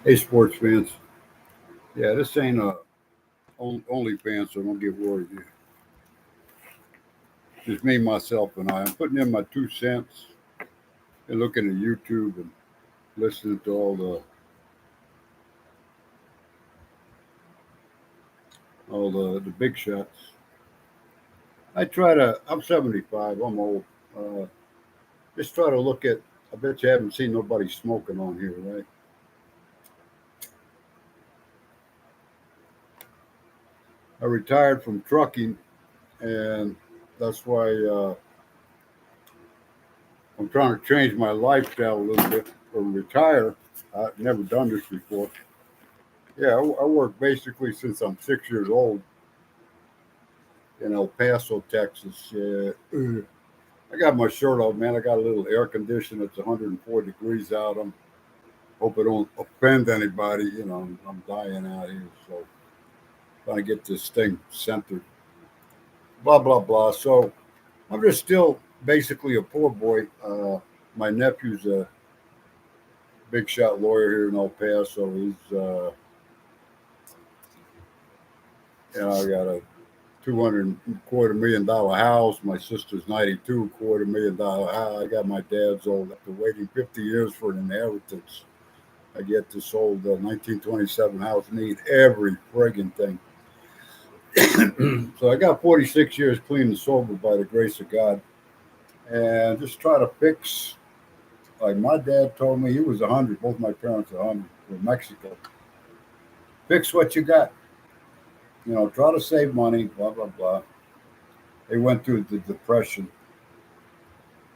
Hey, sports fans. Yeah, this ain't a only fan, so don't get worried. Just me, myself, and I. I'm putting in my 2 cents and looking at YouTube and listening to all the big shots. I try to. I'm 75. I'm old. Uh, just try to look at. I bet you haven't seen nobody smoking on here, right? I retired from trucking, and that's why I'm trying to change my lifestyle a little bit or retire. I've never done this before. Yeah, I work basically since I'm 6 years old in El Paso, Texas. I got my shirt off, man. I got a little air conditioner. It's 104 degrees out. I hope it don't offend anybody. I'm dying out here, so trying to get this thing centered. Blah blah blah. So I'm just still basically a poor boy. My nephew's a big shot lawyer here in El Paso. I got a 200 quarter million dollar house. My sister's 92 quarter million dollar house. I got my dad's old after waiting 50 years for an inheritance. I get this old 1927 house, need every friggin' thing. So I got 46 years clean and sober by the grace of God, and just try to fix. Like my dad told me, he was 100. Both my parents are 100 from Mexico. Fix what you got. Try to save money. Blah blah blah. They went through the depression.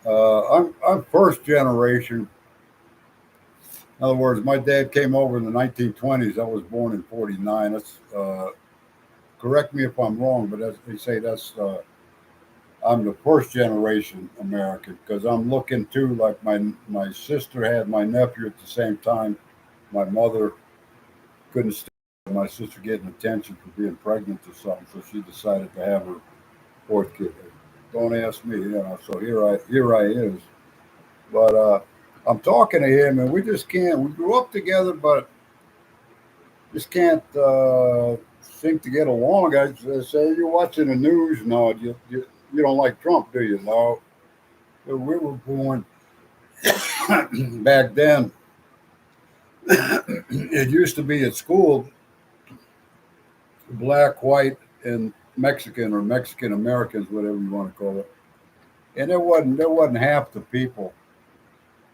I'm first generation. In other words, my dad came over in the 1920s. I was born in '49. That's correct me if I'm wrong, but they say I'm the first generation American because I'm looking too like my sister had my nephew at the same time. My mother couldn't stand my sister getting attention for being pregnant or something, so she decided to have her fourth kid. Don't ask me, So here I is. But I'm talking to him, and we just can't. We grew up together, but just can't seem to get along. I say, you're watching the news. No, you don't like Trump, do you? No. We were born back then. It used to be at school black, white, and Mexican or Mexican Americans, whatever you want to call it. And there wasn't half the people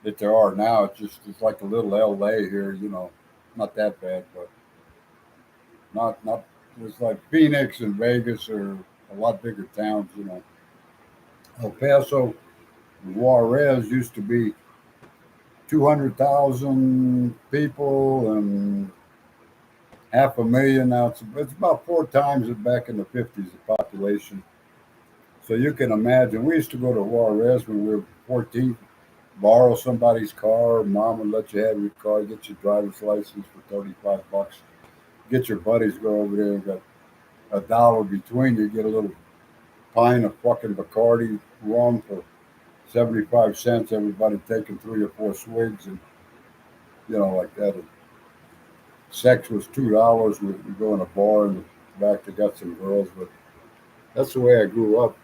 that there are now. It's like a little LA here, not that bad, but not it's like Phoenix and Vegas are a lot bigger towns. El Paso, Juarez used to be 200,000 people and half a million. Now it's about four times it back in the 50s, the population. So you can imagine, we used to go to Juarez when we were 14, borrow somebody's car. Mom would let you have your car, get your driver's license for $35. Get your buddies, go over there, and got $1 between you, get a little pint of fucking Bacardi rum for 75 cents. Everybody taking three or four swigs, and like that. And sex was $2. We go in a bar in the back that got some girls, but that's the way I grew up.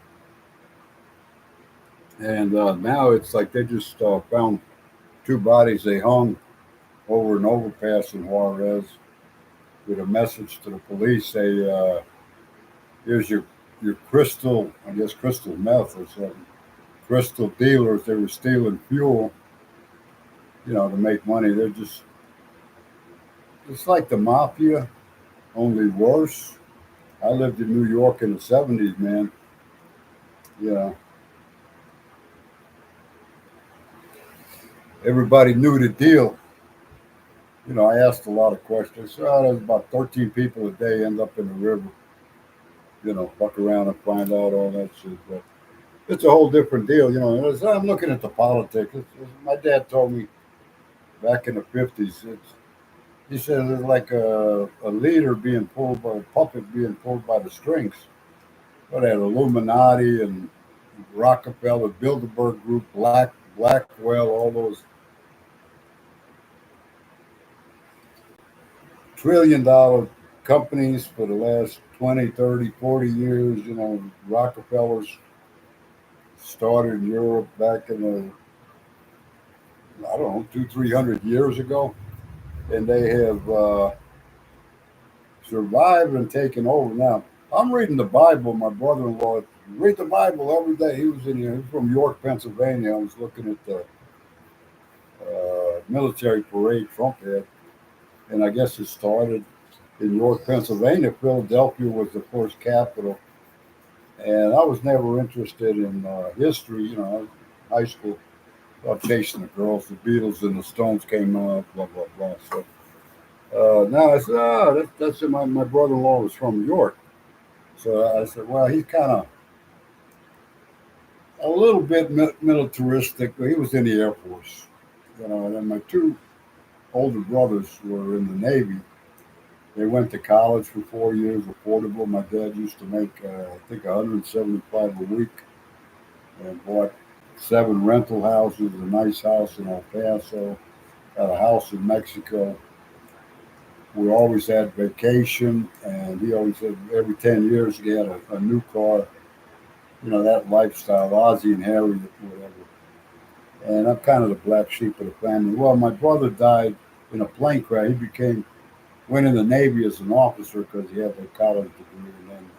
And now it's like they just found two bodies they hung over an overpass in Juarez with a message to the police. Say, here's your crystal, I guess crystal meth or something. Crystal dealers, they were stealing fuel, to make money. It's like the mafia, only worse. I lived in New York in the '70s, man. Yeah, everybody knew the deal. I asked a lot of questions. There's about 13 people a day end up in the river. Fuck around and find out all that shit. But it's a whole different deal. I'm looking at the politics. My dad told me back in the '50s. He said it's like a leader being pulled by a puppet being pulled by the strings. What that Illuminati and Rockefeller, Bilderberg Group, Blackwell, all those trillion-dollar companies for the last 20, 30, 40 years. You know, Rockefellers started in Europe back in the, I don't know, 300 years ago. And they have survived and taken over. Now, I'm reading the Bible. My brother-in-law read the Bible every day. He was in here. He's from York, Pennsylvania. I was looking at the military parade Trump had, and I guess it started in York, Pennsylvania. Philadelphia was the first capital, and I was never interested in history. You know, high school, I was chasing the girls. The Beatles and the Stones came up, blah blah blah. So now I said, that's it. My brother-in-law was from York, so I said, well, he's kind of a little bit militaristic. But he was in the Air Force, you know. And then my two older brothers were in the Navy. They went to college for 4 years, affordable. My dad used to make, I think, 175 a week, and bought 7 rental houses, a nice house in El Paso, got a house in Mexico. We always had vacation, and he always said every 10 years he had a new car. You know, that lifestyle, Ozzie and Harriet, whatever. And I'm kind of the black sheep of the family. Well, my brother died in a plane crash. He went in the Navy as an officer because he had a college degree, and then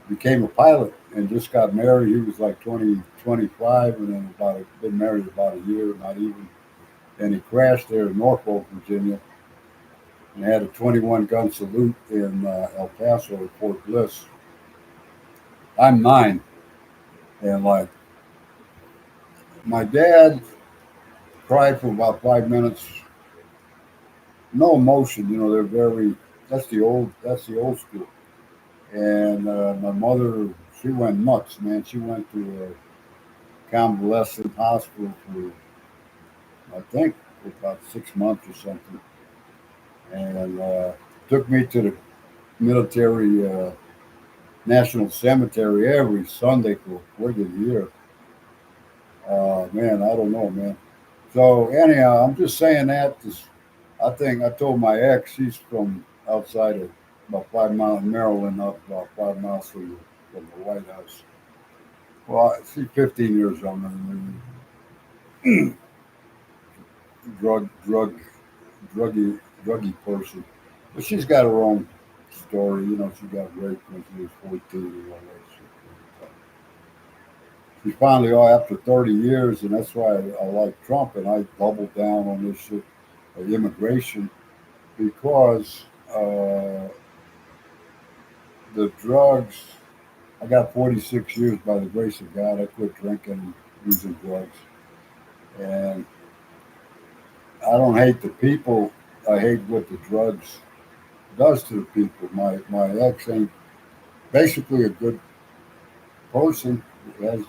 became a pilot and just got married. He was like 20, 25, and then been married about a year, not even. And he crashed there in Norfolk, Virginia, and had a 21 gun salute in El Paso at Fort Bliss. I'm 9, and like my dad cried for about 5 minutes. No emotion, you know. They're very. That's the old school. And my mother, she went nuts, man. She went to a convalescent hospital for, I think, for about 6 months or something, and took me to the military national cemetery every Sunday for the year. Man, I don't know, man. So anyhow, I'm just saying that. I think I told my ex, she's from outside of about 5 miles in Maryland, up about 5 miles from the White House. Well, she's 15 years younger than me. Drug, druggy person. But she's got her own story. You know, she got raped when she was 14 and all that shit. She finally, after 30 years, and that's why I like Trump, and I doubled down on this shit of immigration because the drugs. I got 46 years by the grace of God. I quit drinking and using drugs. And I don't hate the people. I hate what the drugs does to the people. My ex ain't basically a good person. Has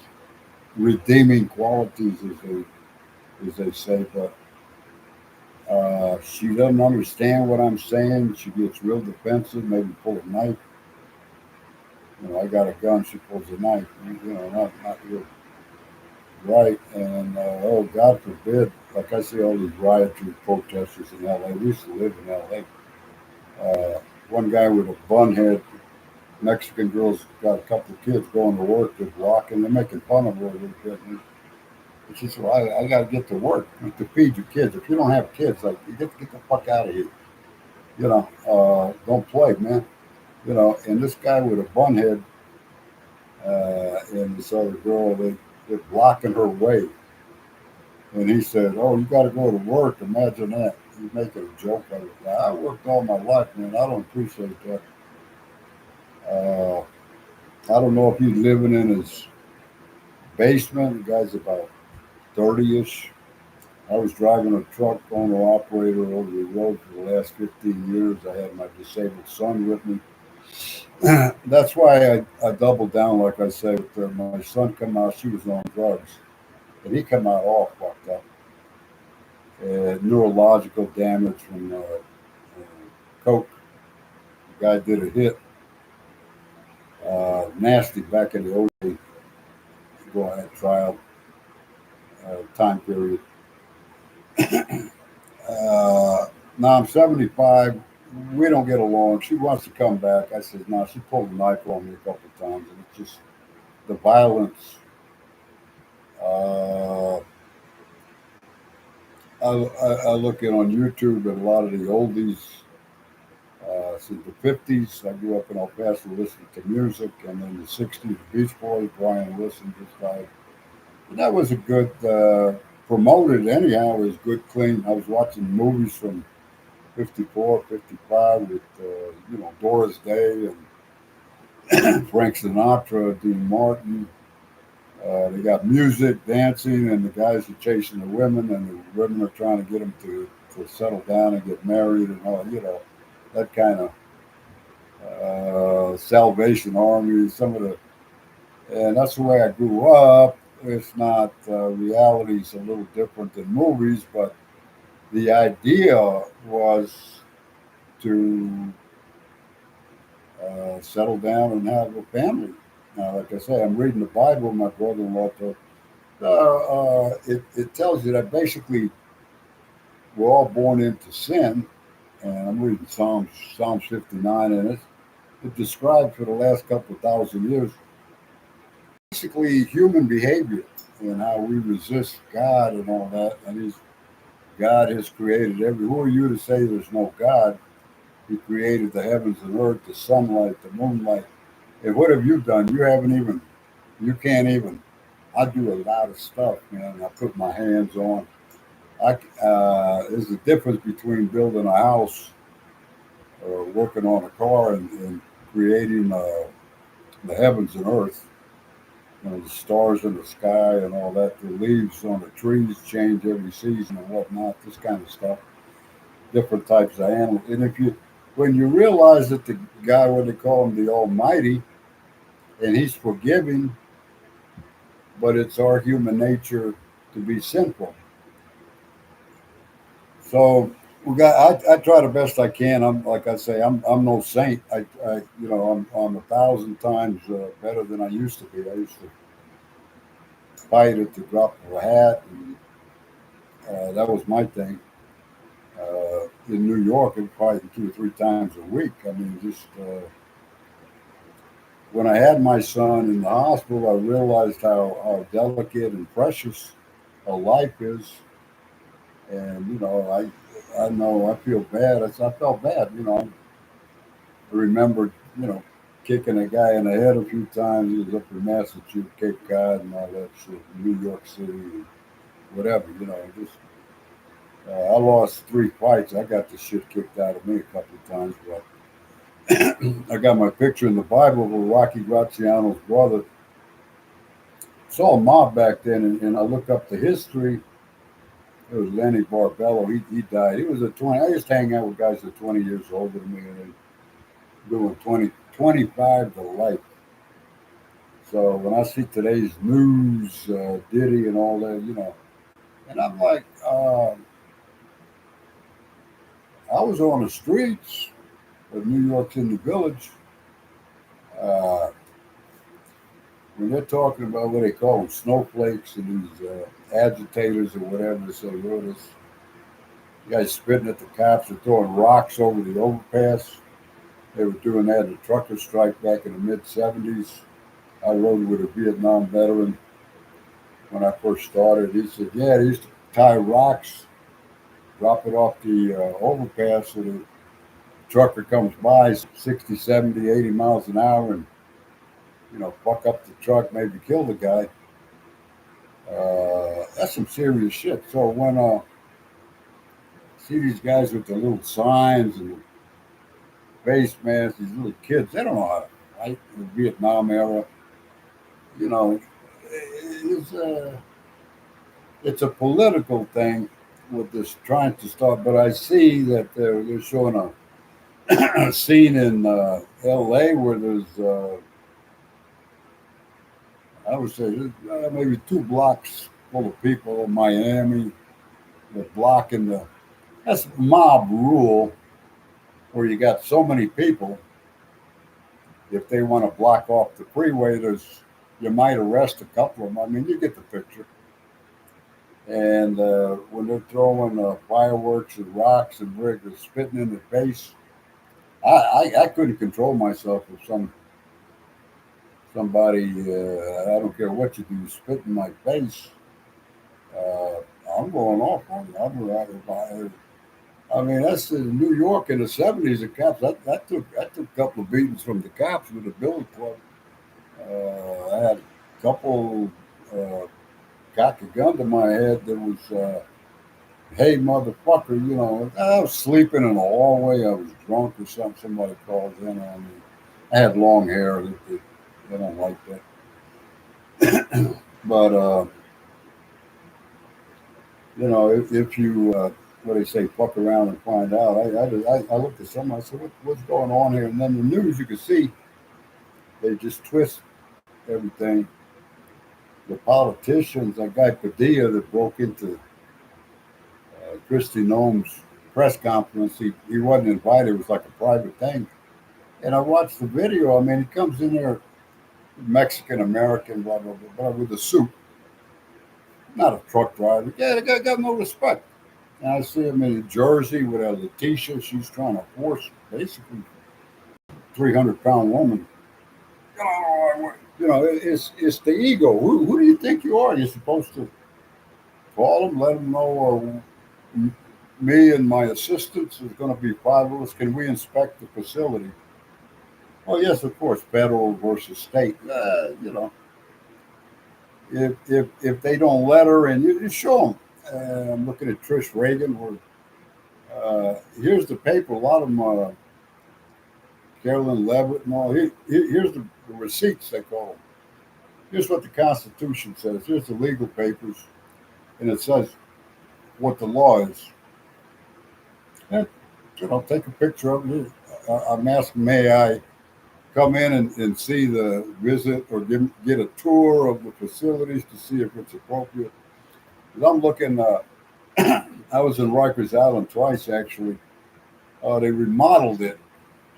redeeming qualities, as they say, but she doesn't understand what I'm saying. She gets real defensive, maybe pull a knife. You know, I got a gun. She pulls a knife. You know, not real right. And oh, God forbid, like I see all these rioters, protesters in L.A. We used to live in L.A. One guy with a bun head, Mexican girl's got a couple of kids going to work. They're blocking. They're making fun of her a little bit. And she said, well, I got to get to work to feed your kids. If you don't have kids, like, you get the fuck out of here. You know, don't play, man. You know, and this guy with a bun head and this other girl, they're blocking her way. And he said, oh, you got to go to work. Imagine that. He's making a joke out of it. I worked all my life, man. I don't appreciate that. I don't know if he's living in his basement. The guy's about 30-ish. I was driving a truck owner operator over the road for the last 15 years. I had my disabled son with me. That's why I doubled down, like I said, with my son come out, she was on drugs. And he come out all fucked up. Neurological damage from coke. The guy did a hit. Nasty back in the old days. Go ahead, trial time period. Now I'm 75. We don't get along. She wants to come back. I said, no. She pulled a knife on me a couple of times, and it's just the violence. Uh, I look at on YouTube at a lot of the oldies since the 50s. I grew up in El Paso listening to music, and in the 60s, the Beach Boys, Brian Wilson just died. And that was a good, promoted anyhow, it was good, clean. I was watching movies from 54, 55 with, Doris Day and Frank Sinatra, Dean Martin. They got music, dancing, and the guys are chasing the women, and the women are trying to get them to settle down and get married and all, that kind of Salvation Army, some of the, and that's the way I grew up. It's not reality's a little different than movies, but the idea was to settle down and have a family. Now, like I say, I'm reading the Bible. My brother-in-law told, it tells you that basically we're all born into sin, and I'm reading Psalms 59, and it describes for the last couple of thousand years basically human behavior and how we resist God and all that. And God has created every. Who are you to say there's no God? He created the heavens and earth, the sunlight, the moonlight. And what have you done? You haven't even. You can't even. I do a lot of stuff, man. I put my hands on. There's a difference between building a house or working on a car and creating the heavens and earth. The stars in the sky and all that. The leaves on the trees change every season and whatnot. This kind of stuff. Different types of animals. And when you realize that the guy, what they call him, the Almighty, and he's forgiving, but it's our human nature to be sinful. So I try the best I can. I'm like I say, I'm no saint. I'm a thousand times better than I used to be. I used to fight at the drop of a hat, and that was my thing. In New York, it probably 2 or 3 times a week. I mean, just when I had my son in the hospital, I realized how delicate and precious a life is. And I know I feel bad. I felt bad. I remembered kicking a guy in the head a few times. He was up in Massachusetts, Cape Cod, and all that shit, New York City, and whatever. Just I lost 3 fights. I got the shit kicked out of me a couple of times, but I got my picture in the Bible with Rocky Graziano's brother. Saw a mob back then, and I looked up the history. It was Lenny Barbello. He died. He was a 20. I used to hang out with guys that 20 years older than me, and they doing 25 to life. So when I see today's news, Diddy and all that, and I'm like, I was on the streets of New York's in the village. Uh, when they're talking about what they call them, snowflakes and these agitators or whatever, they say, this guys spitting at the cops or throwing rocks over the overpass. They were doing that in the trucker strike back in the mid 70s. I rode with a Vietnam veteran when I first started. He said, yeah, they used to tie rocks, drop it off the overpass so the trucker comes by 60, 70, 80 miles an hour and, fuck up the truck, maybe kill the guy. That's some serious shit. So when see these guys with the little signs and the face masks, these little kids, they don't know how to fight in the Vietnam era. You know, it's a political thing with this trying to start. But I see that they're showing a scene in L.A. where there's, I would say, maybe 2 blocks full of people. In Miami, they're blocking the. That's mob rule where you got so many people. If they want to block off the freeway, you might arrest a couple of them. I mean, you get the picture. And when they're throwing fireworks and rocks and bricks, they're spitting in the face. I couldn't control myself if somebody, I don't care what you do, spit in my face. Uh, I'm going off on you. I mean, that's in New York in the '70s. The cops. I took a couple of beatings from the cops with a billy club. I had a couple cocked a gun to my head that was, "Hey, motherfucker!" I was sleeping in the hallway. I was drunk or something. Somebody called in on me. I had long hair. They don't like that. But if you what they say, fuck around and find out. I looked at something. I said, what's going on here? And then the news, you can see they just twist everything. The politicians, that guy Padilla that broke into Christy Noem's press conference, he wasn't invited. It was like a private thing. And I watched the video. I mean, he comes in there, Mexican American, blah blah blah, blah, with a suit, not a truck driver. Yeah, the guy got no respect. And I see him in a jersey with a Letitia. She's trying to force basically 300-pound woman. It's the ego. Who do you think you are? You're supposed to call them, let them know. Me and my assistants is going to be 5 of us. Can we inspect the facility? Oh yes, of course. Federal versus state. If they don't let her in, you show them. I'm looking at Trish Reagan. Here's the paper. A lot of them. Carolyn Levitt and all. Here's the receipts, they call them. Here's what the Constitution says. Here's the legal papers, and it says what the law is. And, take a picture of it. I'm asking, may I come in and see the visit or get a tour of the facilities to see if it's appropriate? Because I'm looking. I was in Rikers Island twice, actually. They remodeled it.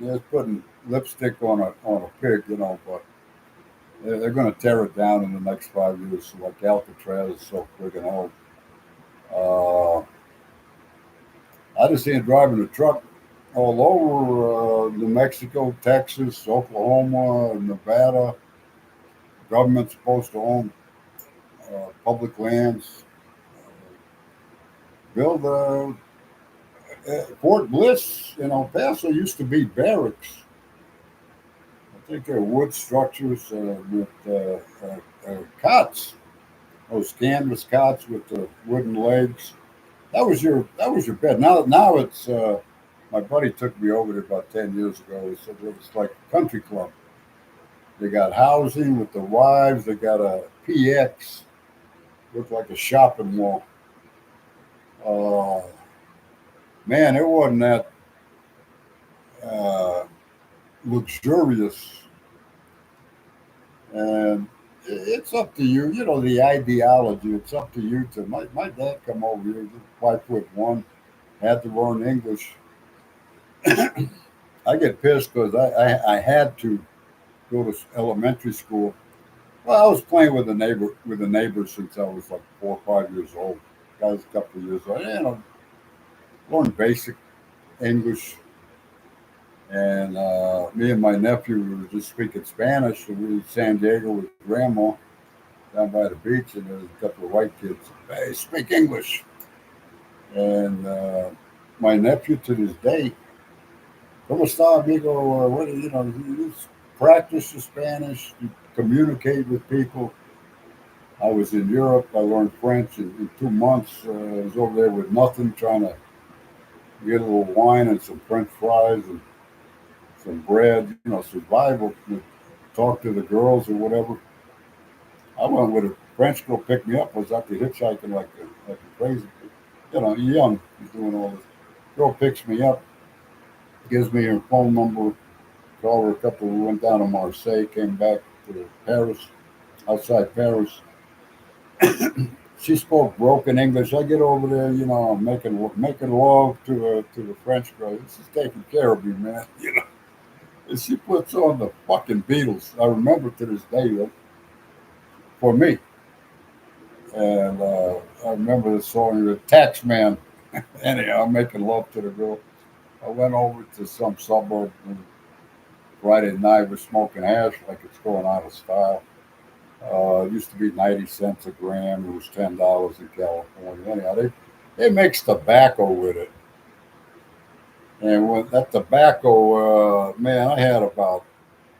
Just putting lipstick on a pig, but they're going to tear it down in the next 5 years. So like Alcatraz is so friggin' old. I just seen driving a truck all over New Mexico, Texas, Oklahoma, Nevada. Government's supposed to own public lands. Build Fort Bliss in El Paso used to be barracks. I think they're wood structures with cots, those canvas cots with the wooden legs. That was your bed. Now it's my buddy took me over there about 10 years ago. He said it's like a country club. They got housing with the wives. They got a PX, looked like a shopping mall. Uh, Man, it wasn't that uh, luxurious, and it's up to you. The ideology. It's up to you to. My dad come over here, 5'1", had to learn English. I get pissed because I had to go to elementary school. Well, I was playing with a neighbor since I was like 4 or 5 years old. I was a couple of years old. Learned basic English. And me and my nephew were just speaking Spanish. And we were in San Diego with grandma down by the beach, and there was a couple of white kids. Hey, speak English. And my nephew to this day, ¿Cómo está, amigo? You practice the Spanish, you communicate with people. I was in Europe. I learned French in 2 months. I was over there with nothing, trying to get a little wine and some French fries and some bread, survival. Talk to the girls or whatever. I went with a French girl picked me up. I was out there hitchhiking like a crazy. Young. He's doing all this. Girl picks me up, gives me her phone number. Called her a couple. We went down to Marseille, came back to Paris, outside Paris. She spoke broken English. I get over there, I'm making love to the French girl. She's taking care of me, man. And she puts on the fucking Beatles. I remember to this day, for me. And I remember the song, "The Tax Man." Anyhow, I'm making love to the girl. I went over to some suburb and Friday night. We're smoking hash like it's going out of style. It used to be 90 cents a gram. It was $10 in California. Anyhow, they mix tobacco with it. And with that tobacco, man, I had about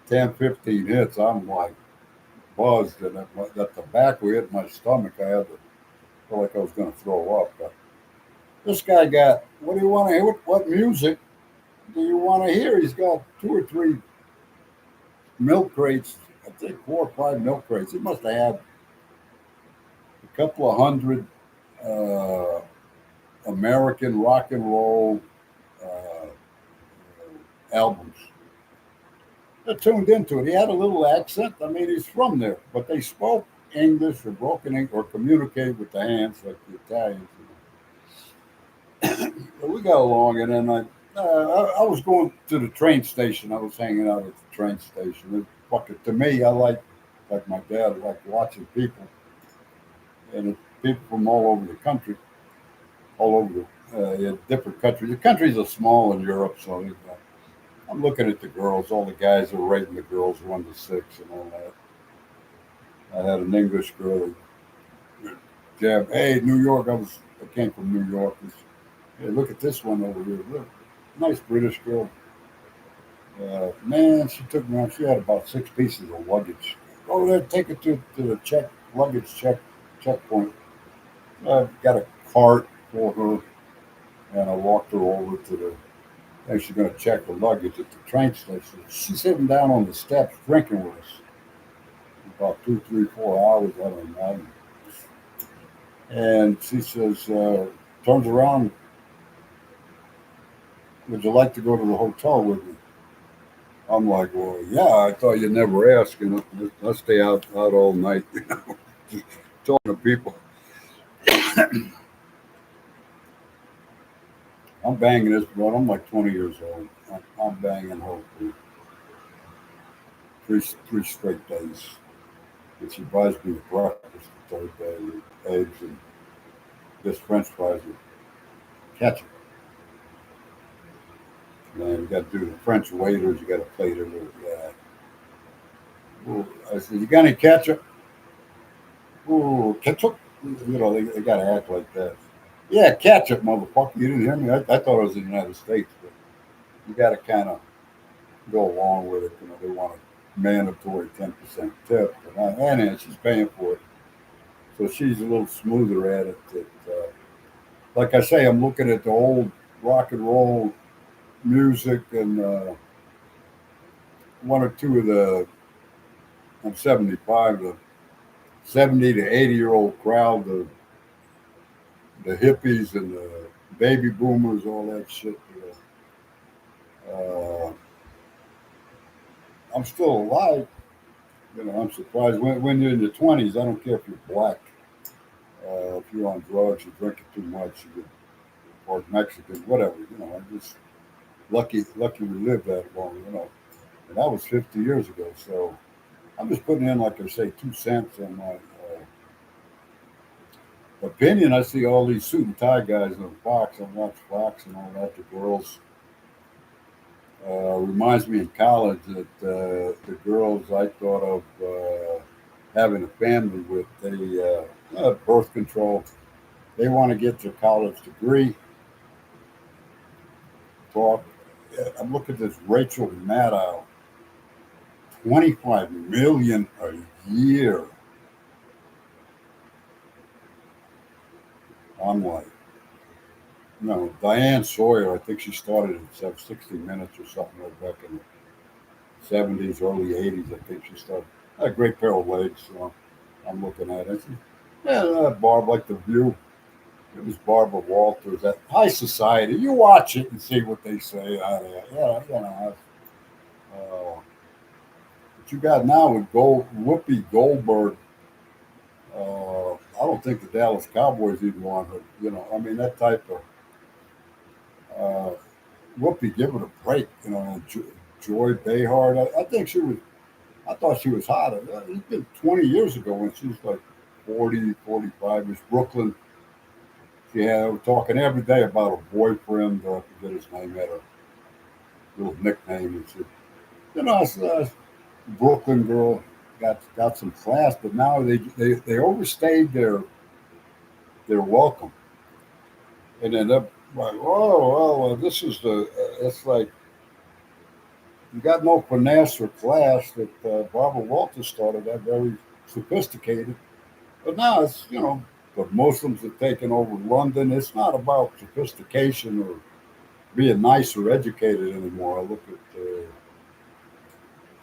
10, 15 hits. I'm like buzzed, and that tobacco hit my stomach. I had to feel like I was going to throw up. But this guy got, what do you want to hear? What music do you want to hear? He's got two or three milk crates, I think 4 or 5 milk crates. He must have had a couple of hundred uh, American rock and roll uh, albums. I tuned into it. He had a little accent. I mean, he's from there, but they spoke English or broken English or communicated with the hands like the Italians. But we got along, and then I was going to the train station. I was hanging out at the train station. Fucking, to me, I like my dad, I like watching people, and people from all over the country, all over yeah, different countries. The countries are small in Europe, so I'm looking at the girls. All the guys are rating the girls 1 to 6 and all that. I had an English girl. Jab, hey, New York. I came from New York. Hey, look at this one over here. Look, nice British girl. Man, she took me on. She had about 6 pieces of luggage. Go there, take it to the checkpoint. I got a cart for her, and I walked her over to the. And she's going to check the luggage at the train station. She's sitting down on the steps drinking with us. About 2, 3, 4 hours, I don't know. And she says, turns around, would you like to go to the hotel with me? I'm like, well, yeah, I thought you'd never ask. You know, let's stay out all night. You know, just talking to people. I'm banging this broad. I'm like 20 years old. I'm banging her for three straight days. And she buys me breakfast the third day with eggs and just French fries with ketchup. Man, you got to do the French waiters. You got to plate it with. Ooh, I said, you got any ketchup? Ooh, ketchup? You know, they got to act like that. Yeah, ketchup, motherfucker. You didn't hear me. I thought it was in the United States, but you got to kind of go along with it. You know, they want a mandatory 10% tip. And she's paying for it. So she's a little smoother at it. Like I say, I'm looking at the old rock and roll music and one or two of I'm 75, the 70 to 80-year-old crowd, the hippies and the baby boomers, all that shit. Uh, I'm still alive. You know, I'm surprised when you're in your 20s. I don't care if you're black, if you're on drugs, you're drinking too much, or Mexican, whatever. You know, I'm just lucky we lived that long. You know, and that was 50 years ago. So I'm just putting in, like I say, 2 cents on my opinion. I see all these suit and tie guys on Fox. I watch Fox and all that. The girls reminds me in college that the girls I thought of having a family with, they birth control. They want to get their college degree. Talk. I'm looking at this Rachel Maddow, 25 million a year. I'm like, no, Diane Sawyer. I think she started at 60 Minutes or something like back in the 70s, early 80s. I think she started. Had a great pair of legs. So I'm looking at it. Yeah, Barb, like The View. It was Barbara Walters at High Society. You watch it and see what they say. Yeah, you know. What you got now with Whoopi Goldberg. I don't think the Dallas Cowboys even want her. You know, I mean that type of uh, Whoopi, give it a break. You know, and Joy Behar. I think she was. I thought she was hot. It's been 20 years ago when she was like 40, 45 is Brooklyn. She had, we're talking every day about her boyfriend. I forget his name, had a little nickname. And she, Brooklyn girl got some class, but now they overstayed their welcome, and then they're like, oh well, this is the it's like you got no finesse or class that Barbara Walters started. That very sophisticated, but now it's the Muslims have taken over London. It's not about sophistication or being nice or educated anymore. I look at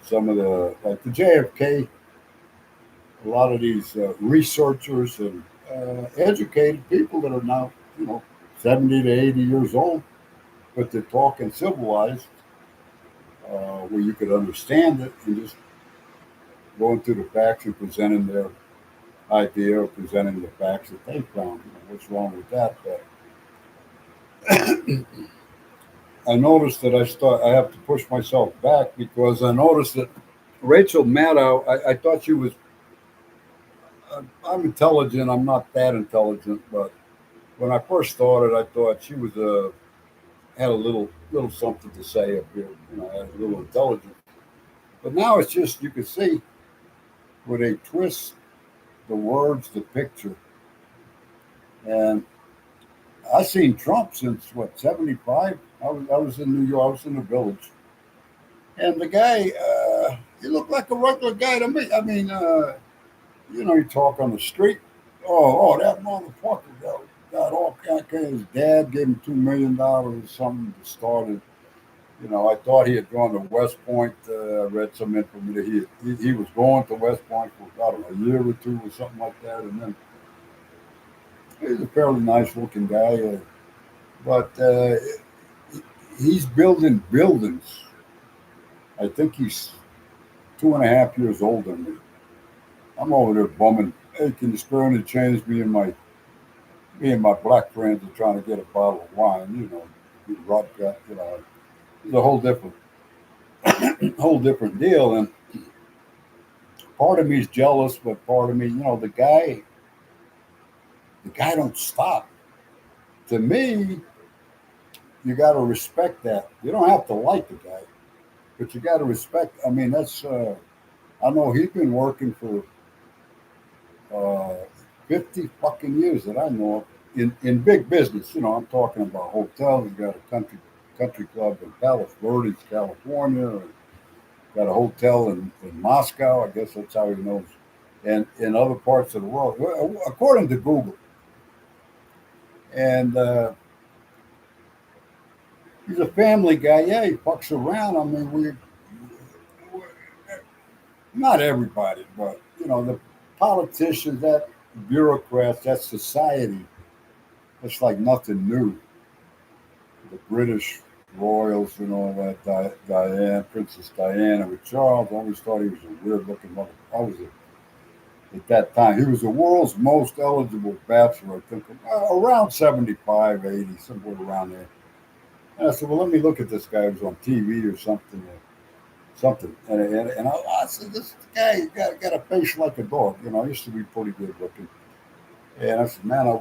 some of the like the JFK, a lot of these researchers and educated people that are now 70 to 80 years old, but they're talking civilized, where you could understand it and just going through the facts and presenting their idea or presenting the facts that they found. What's wrong with that? But I noticed that I have to push myself back because I noticed that Rachel Maddow, I thought she was. I'm intelligent. I'm not that intelligent, but when I first started, I thought she was had a little something to say up here. Had a little intelligence. But now it's just you can see where they twist the words, the picture, and I seen Trump since what 75. I was in New York. I was in the Village, and the guy he looked like a regular guy to me. I mean, you talk on the street. Oh, that motherfucker got all kind of. His dad gave him $2 million or something to start it. I thought he had gone to West Point. I read some information. He was going to West Point for I don't know a year or two or something like that, and then he's a fairly nice looking guy, but he's building buildings. I think he's 2.5 years older than me. I'm over there bumming. Hey, can you spare any change? Me and my black friends are trying to get a bottle of wine. Vodka. It's a whole different deal. And part of me is jealous, but part of me, the guy don't stop. To me, you got to respect that. You don't have to like the guy, but you got to respect. I mean, that's. I know he's been working for 50 fucking years that I know of in big business. I'm talking about hotels. He's got a country club in Palos Verdes, California. And got a hotel in Moscow. I guess that's how he knows. And in other parts of the world, according to Google. And he's a family guy. Yeah, he fucks around. I mean, we not everybody, but the politicians, that bureaucrats, that society, it's like nothing new. The British royals and all that, Diane, Princess Diana with Charles. I always thought he was a weird looking mother. At that time, he was the world's most eligible bachelor, I think, around 75, 80, somewhere around there. And I said, well, let me look at this guy who's on TV or something. And I said, this guy got a face like a dog. I used to be pretty good looking. And I said, man, I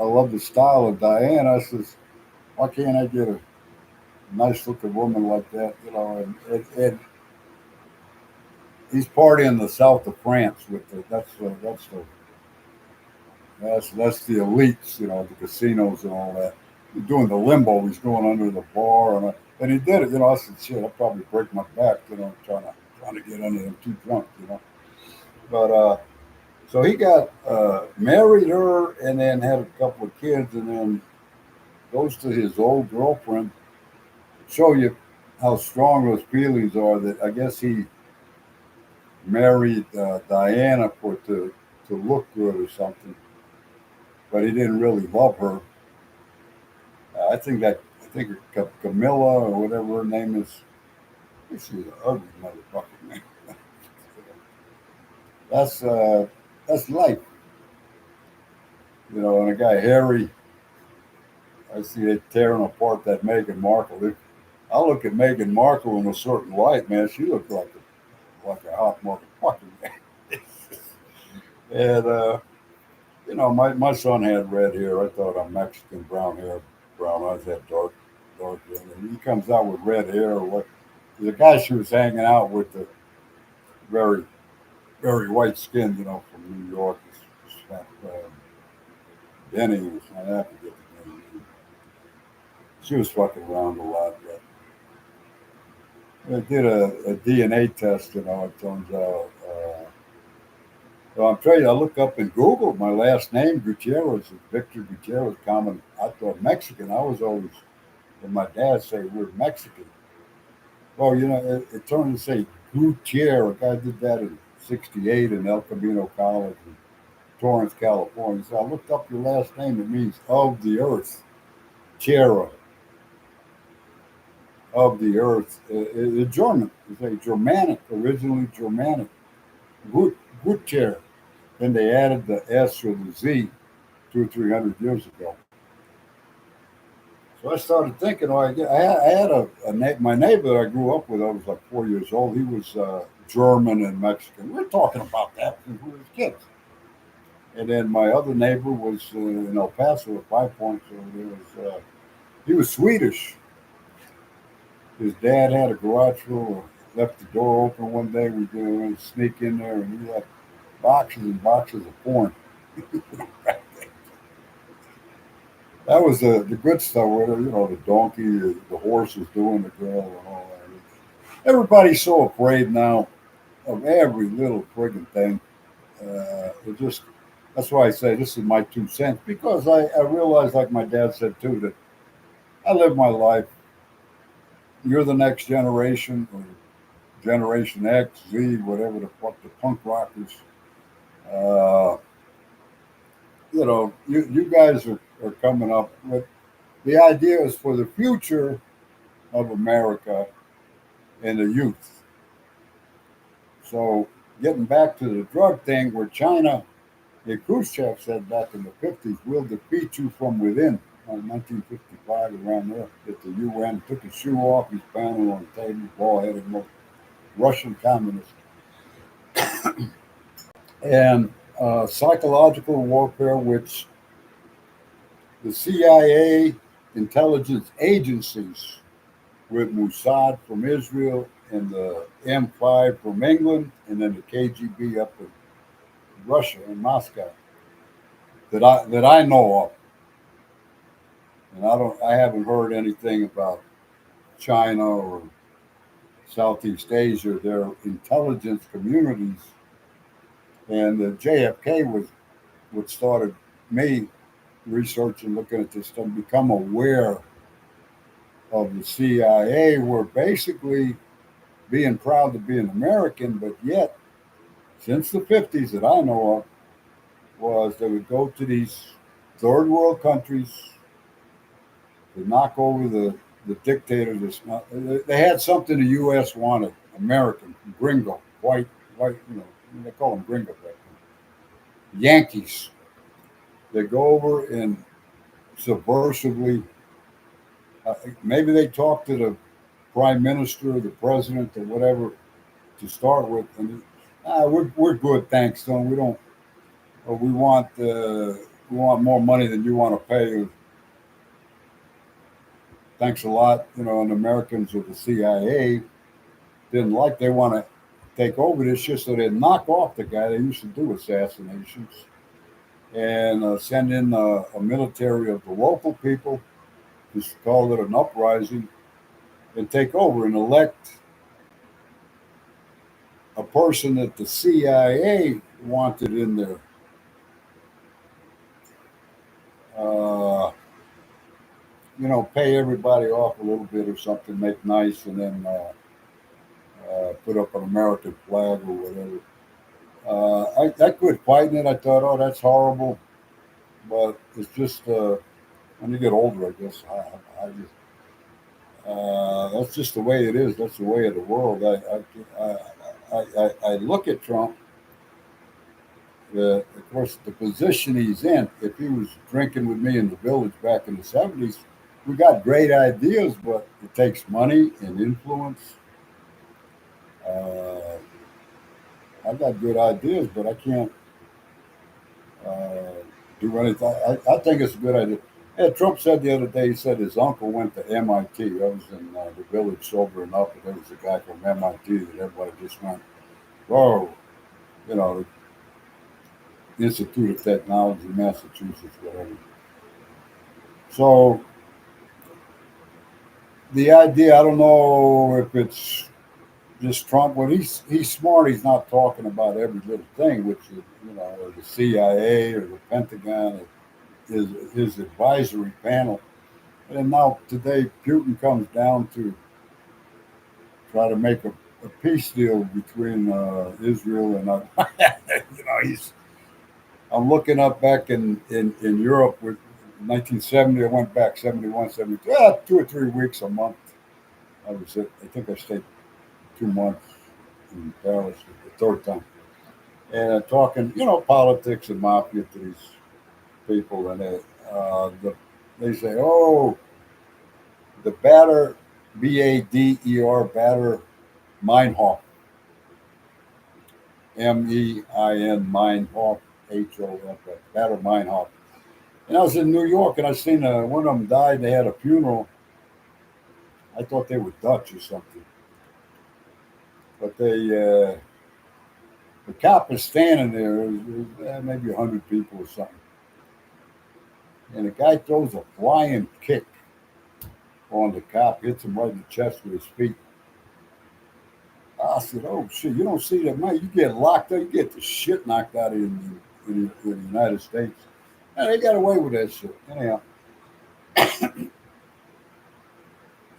love the style of Diana. I says, why can't I get a nice looking woman like that? And he's partying in the south of France with that's the elites, the casinos and all that. He's doing the limbo. He's going under the bar, and he did it. I said, shit, I'll probably break my back, trying to get under them too drunk. But so he got married her, and then had a couple of kids, and then goes to his old girlfriend. Show you how strong those feelings are. That I guess he married Diana to look good or something, but he didn't really love her. I think Camilla or whatever her name is. She's an ugly motherfucker, man. That's life, And a guy Harry, I see they tearing apart that Meghan Markle. I look at Meghan Markle in a certain light, man. She looks like a hot motherfucker, man. And my son had red hair. I thought I'm Mexican, brown hair, brown eyes, had dark hair. And he comes out with red hair. Or what? The guy she was hanging out with, the very very white skinned, from New York. Denny was I have to get the name. She was fucking around a lot, but I did a DNA test. It turns out. Well, I'm telling you, I look up in Google my last name, Gutierrez, Victor Gutierrez, common. I thought Mexican. I was always, when my dad say we're Mexican. Well, it turned to say Gutierrez. I did that in '68 in El Camino College in Torrance, California. So I looked up your last name. It means of the earth. Tierra, of the earth. It's German. It's a Germanic, originally Germanic. Gutierrez. Then they added the S or the Z 200 or 300 years ago. So I started thinking, I had my neighbor that I grew up with. I was like 4 years old. He was German and Mexican. We were talking about that since we were kids. And then my other neighbor was in El Paso at Five Points. So he was Swedish. His dad had a garage full. Left the door open one day. We going to sneak in there, and he had boxes and boxes of porn. That was the good stuff. Where the donkey, the horse was doing the girl, and all that. Everybody's so afraid now of every little friggin' thing. It just That's why I say this is my 2 cents, because I realize, like my dad said too, that I live my life. You're the next generation, or Generation X, Z, whatever the fuck, the punk rockers. Uh, you guys are coming up with the idea is for the future of America and the youth. So getting back to the drug thing, where China, Khrushchev said back in the 50s, we'll defeat you from within. In 1955, around there, at the UN, took his shoe off, he's pounding on the table, ball-headed Russian communist. And psychological warfare, which the CIA intelligence agencies, with Mossad from Israel and the M5 from England, and then the KGB up in Russia in Moscow, that I know of. And I haven't heard anything about China or Southeast Asia, their intelligence communities. And the JFK was what started me researching, looking at this stuff, become aware of the CIA, were basically being proud to be an American, but yet, since the 50s that I know of, was they would go to these third world countries to knock over the dictators. They had something the U.S. wanted: American, gringo, white, they call them gringo back then. Yankees. They go over and subversively, maybe they talk to the prime minister, the president, or whatever to start with, and we're good, thanks. Son. We don't. We want more money than you want to pay. Thanks a lot. And Americans or the CIA didn't like. They want to take over this shit, so they knock off the guy. They used to do assassinations and send in a military of the local people, just call it an uprising, and take over and elect a person that the CIA wanted in there. Uh, Pay everybody off a little bit or something, make nice, and then put up an American flag or whatever. I quit fighting it. I thought, oh, that's horrible, but it's just when you get older, I guess I just that's just the way it is. That's the way of the world. I look at Trump. Of course, the position he's in. If he was drinking with me in the village back in the '70s, we got great ideas, but it takes money and influence. Uh, I got good ideas, but I can't. uh, do anything. I think it's a good idea. Yeah, Trump said the other day, he said his uncle went to MIT. I was in the village sobering up, and there was a guy from MIT that everybody just went, whoa, you know, the Institute of Technology, Massachusetts, whatever. So the idea, I don't know if it's just Trump. When he's smart, he's not talking about every little thing, which is, or the CIA or the Pentagon, or his advisory panel. And now today, Putin comes down to try to make a peace deal between Israel and he's. I'm looking up back in Europe with 1970. I went back 71, 72, 2 or 3 weeks a month. I was at, I think I stayed 2 months in Paris the third time, and talking politics and mafia to these people, and they say, oh, the batter, Bader, batter Meinhof, Meinhof, Hof, batter Meinhof. And I was in New York, and I seen one of them died. They had a funeral. I thought they were Dutch or something, but the cop is standing there. Maybe 100 people or something, and the guy throws a flying kick on the cop, hits him right in the chest with his feet. I said, "Oh shit! You don't see that, man. You get locked up. You get the shit knocked out of you in the United States." And they got away with that shit. Anyhow, that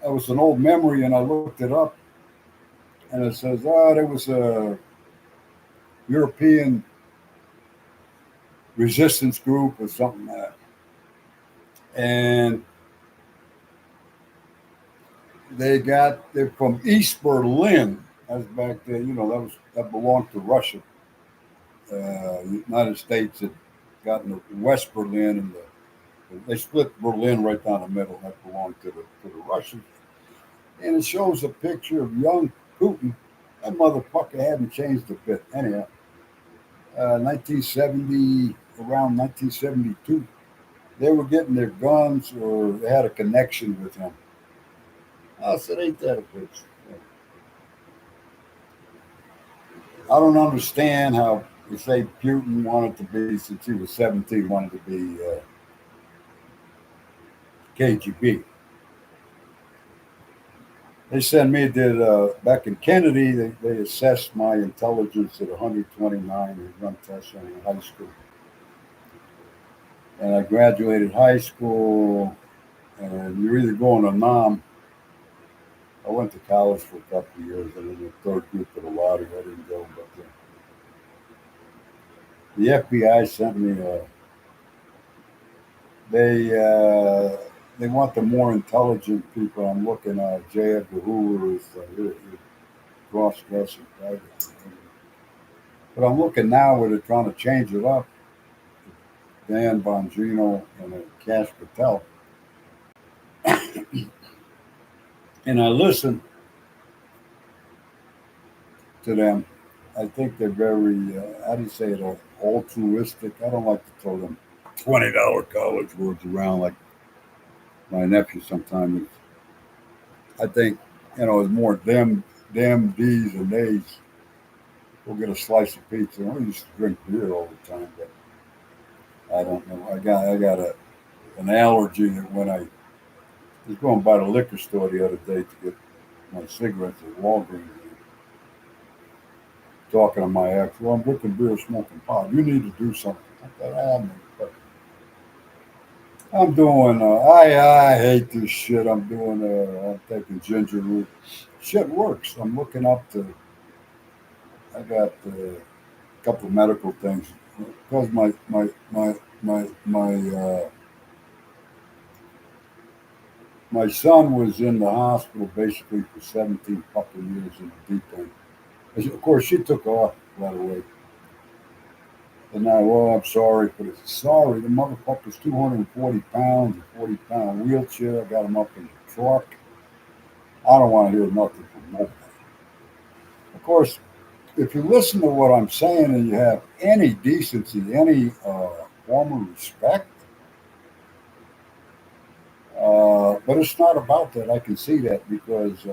was an old memory, and I looked it up, and it says, "Oh, there was a European resistance group or something like that, and they're from East Berlin. That's back there. That belonged to Russia. United States had gotten West Berlin, and they split Berlin right down the middle. That belonged to the Russians. And it shows a picture of young Putin. That motherfucker hadn't changed a bit. Anyhow, 1970, around 1972, they were getting their guns, or they had a connection with him. I said, ain't that a bitch? I don't understand how you say Putin wanted to be, since he was 17, wanted to be KGB. They sent me back in Kennedy. They assessed my intelligence at 129. They run tests in high school, and I graduated high school. And you're either going to NOM. I went to college for a couple of years, and in the third group of the lottery, I didn't go. But the FBI sent me. They uh, they want the more intelligent people. I'm looking at J. Edgar Hoover is cross-dressing private. But I'm looking now where they're trying to change it up. Dan Bongino and Cash Patel. And I listen to them. I think they're very, how do you say it, altruistic. I don't like to throw them $20 college words around like my nephew sometimes. I think, it's more them, D's, and A's. We'll get a slice of pizza. I used to drink beer all the time, but I don't know. I got an allergy that when I was going by the liquor store the other day to get my cigarettes at Walgreens, talking to my ex, well, I'm drinking beer, smoking pot. You need to do something. I thought, I'm doing, I hate this shit. I'm taking ginger root. Shit works. I'm looking up I got a couple of medical things. Because my son was in the hospital basically for 17 fucking years in the deep end. Of course, she took off right away. And now, well, I'm sorry, but it's sorry. The motherfucker's 240 pounds, a 40-pound wheelchair. I got him up in the truck. I don't want to hear nothing from nobody. Of course, if you listen to what I'm saying and you have any decency, any form of respect, but it's not about that. I can see that because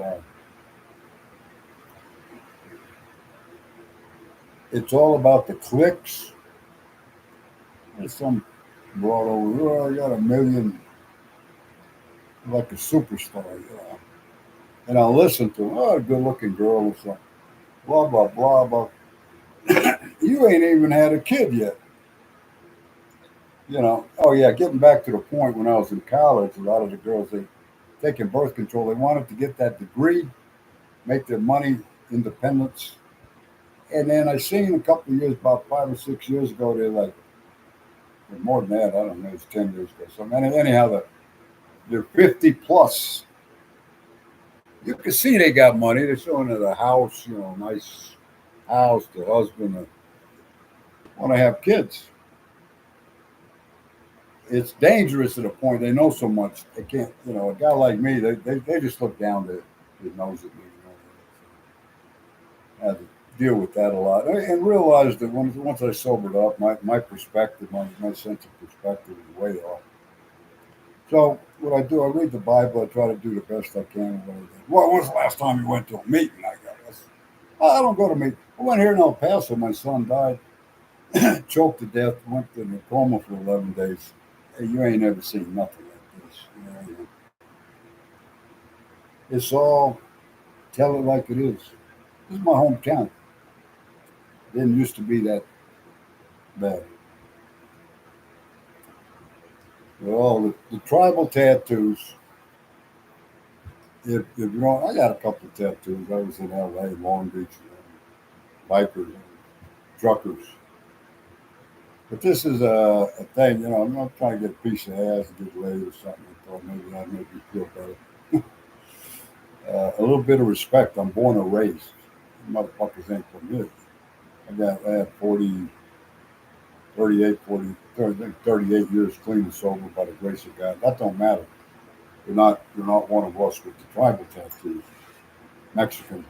it's all about the clicks. There's some brought over, oh, I got a million, like a superstar, you know. And I'll listen to, oh, a good looking girl or something, blah, blah, blah, blah. You ain't even had a kid yet. You know, oh, yeah, getting back to the point when I was in college, a lot of the girls, they taking birth control, they wanted to get that degree, make their money, independence. And then I seen a couple of years, about 5 or 6 years ago, they're like, or more than that, I don't know, it's 10 years ago. So, anyhow, they're 50 plus. You can see they got money. They're showing it a house, you know, nice house, the husband, want to have kids. It's dangerous to the point they know so much they can't. You know, a guy like me, they just look down their nose at me. I had to deal with that a lot, and realized that once I sobered up, my perspective, my sense of perspective is way off. So what I do, I read the Bible. I try to do the best I can with everything. Well, when's the last time you went to a meeting? I don't go to meetings. I went here in El Paso. My son died, choked to death, went in a coma for 11 days. Hey, you ain't ever seen nothing like this. You know, it's all tell it like it is. This is my hometown. Didn't used to be that bad. Well, the tribal tattoos. If you don't, I got a couple of tattoos. I was in L.A., Long Beach, bikers, truckers. But this is a thing, you know. I'm not trying to get a piece of ass and get laid or something. I thought maybe that made me feel better. A little bit of respect. I'm born and raised. Motherfuckers ain't from here. I had 40, 38, 40, 30, 38 years clean and sober by the grace of God. That don't matter. You're not one of us with the tribal tattoos, Mexican.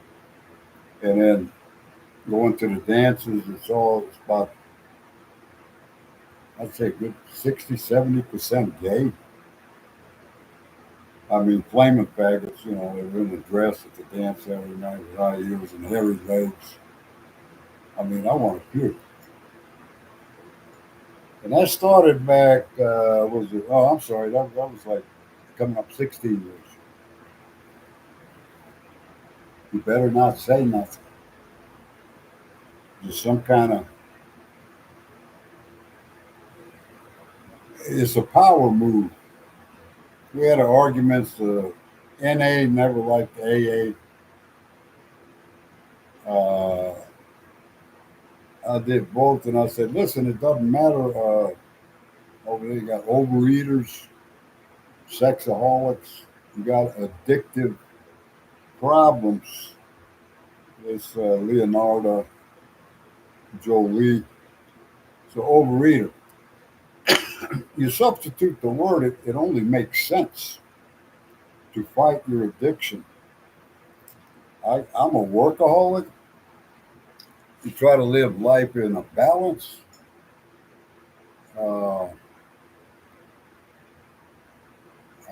And then going to the dances, it's about, I'd say, good 60, 70% gay. I mean, flaming faggots, you know, they were in the dress at the dance every night with high heels and hairy legs. I mean, I want to puke. And that started back, was it? Oh, I'm sorry, that was like coming up 16 years. You better not say nothing. Just some kind of, it's a power move. We had arguments. NA never liked AA. I did both, and I said, listen, it doesn't matter. Over there, you got overeaters, sexaholics, you got addictive problems. This Leonardo Jolie. So overeater. You substitute the word, it only makes sense to fight your addiction. I'm a workaholic. You try to live life in a balance. Uh,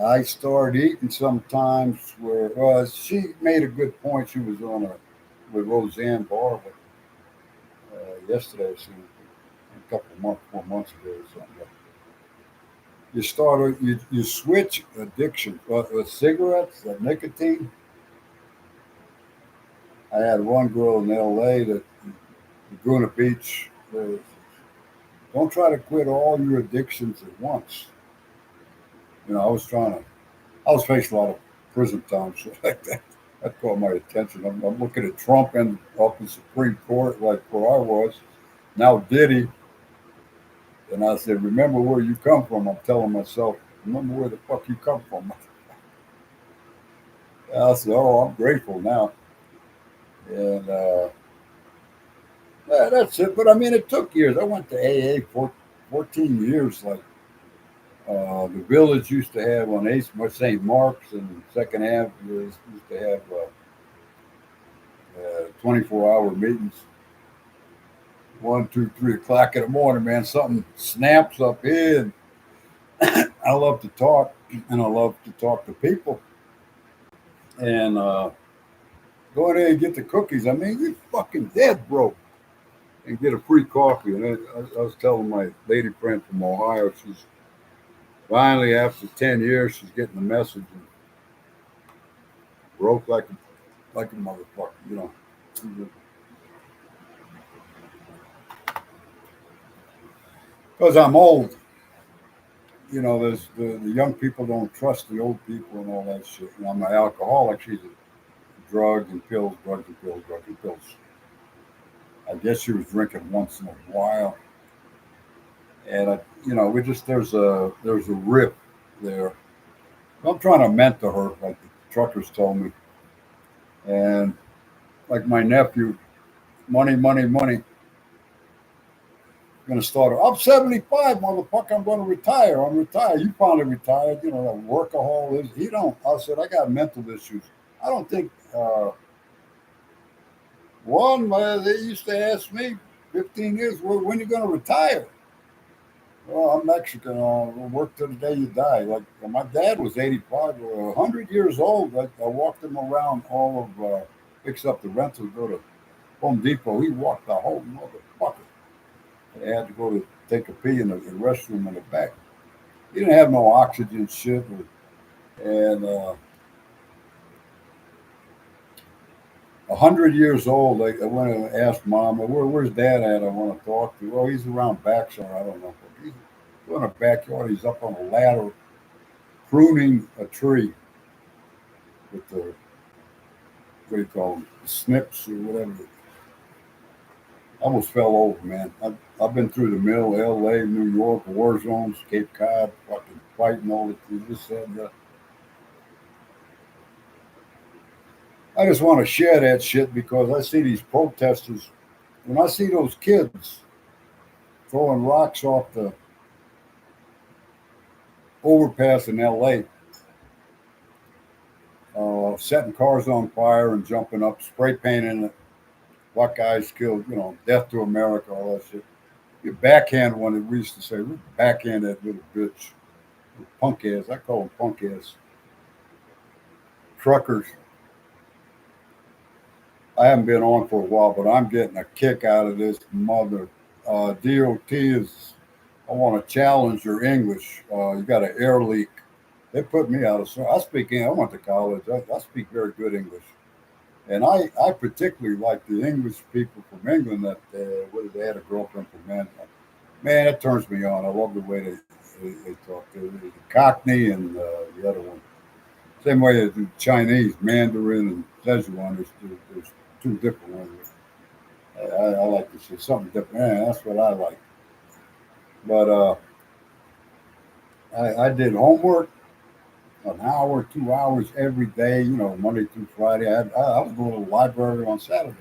I start eating sometimes where she made a good point. She was on with Roseanne Barr yesterday, so a couple of months, 4 months ago or something. You switch addiction. Cigarettes, nicotine. I had one girl in L.A. that Laguna Beach. Don't try to quit all your addictions at once. You know, I was facing a lot of prison time, shit like that. That caught my attention. I'm looking at Trump and up in Supreme Court, like where I was. Now Diddy, and I said, remember where you come from. I'm telling myself, remember where the fuck you come from. I said, oh, I'm grateful now. And yeah, that's it. But I mean, it took years. I went to AA for 14 years. Like the village used to have on St. Mark's and Second Ave used to have 24-hour meetings. 1, 2, 3 o'clock in the morning, man. Something snaps up here. I love to talk, and I love to talk to people. And go in there and get the cookies. I mean, you're fucking dead broke. And get a free coffee. And I was telling my lady friend from Ohio, she's finally, after 10 years, she's getting the message and broke like a motherfucker, you know. Because I'm old. You know, there's the young people don't trust the old people and all that shit. And I'm an alcoholic. She's a drug and pills, drugs and pills, drugs and pills. I guess she was drinking once in a while. And we just there's a rip there. I'm trying to mentor her, like the truckers told me. And like my nephew, money, money, money. Going to start her. I'm 75, motherfucker. I'm going to retire. I'm retired. You finally retired. You know, that workahol is. He don't. I said, I got mental issues. I don't think. They used to ask me 15 years, well, when are you going to retire? Well, I'm Mexican. We'll work till the day you die. Like my dad was 85 or 100 years old. I walked him around all of, picks up the rentals, go to Home Depot. He walked the whole motherfucker. I had to go to take a pee in the restroom in the back. He didn't have no oxygen shit. And 100 years old, I went and asked Mom, where's Dad at? I want to talk to. Well, he's around back somewhere. I don't know. He's in the backyard. He's up on a ladder pruning a tree with the, what do you call them, the snips or whatever. I almost fell over, man. I've been through the mill, L.A., New York, war zones, Cape Cod, fucking fighting all this said that. I just want to share that shit because I see these protesters. When I see those kids throwing rocks off the overpass in L.A., setting cars on fire and jumping up, spray painting it, black guys killed, death to America, all that shit. You backhand one that we used to say, backhand that little bitch. Punk ass. I call them punk ass. Truckers. I haven't been on for a while, but I'm getting a kick out of this mother. DOT is, I want to challenge your English. You got an air leak. They put me out of, I speak, I went to college. I speak very good English. And I particularly like the English people from England that, they had a girlfriend from man, it turns me on. I love the way they talk. The Cockney and the other one. Same way as the Chinese, Mandarin and Szechuan. There's two different ones. I like to say something different. Man, that's what I like. But I did homework an hour, 2 hours every day, Monday through Friday. I was going to the library on Saturday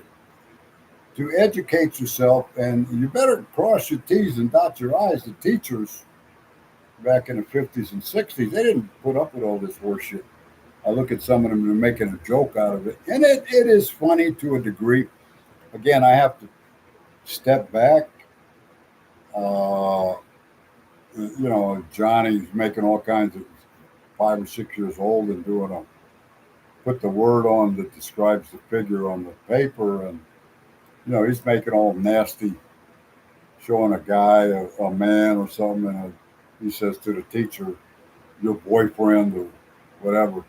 to educate yourself, and you better cross your T's and dot your I's. The teachers back in the 50s and 60s, they didn't put up with all this horseshit. I look at some of them and they're making a joke out of it. And it is funny to a degree. Again, I have to step back. Johnny's making all kinds of 5 or 6 years old and put the word on that describes the figure on the paper. And, he's making all nasty, showing a guy, a man or something. And he says to the teacher, your boyfriend or whatever.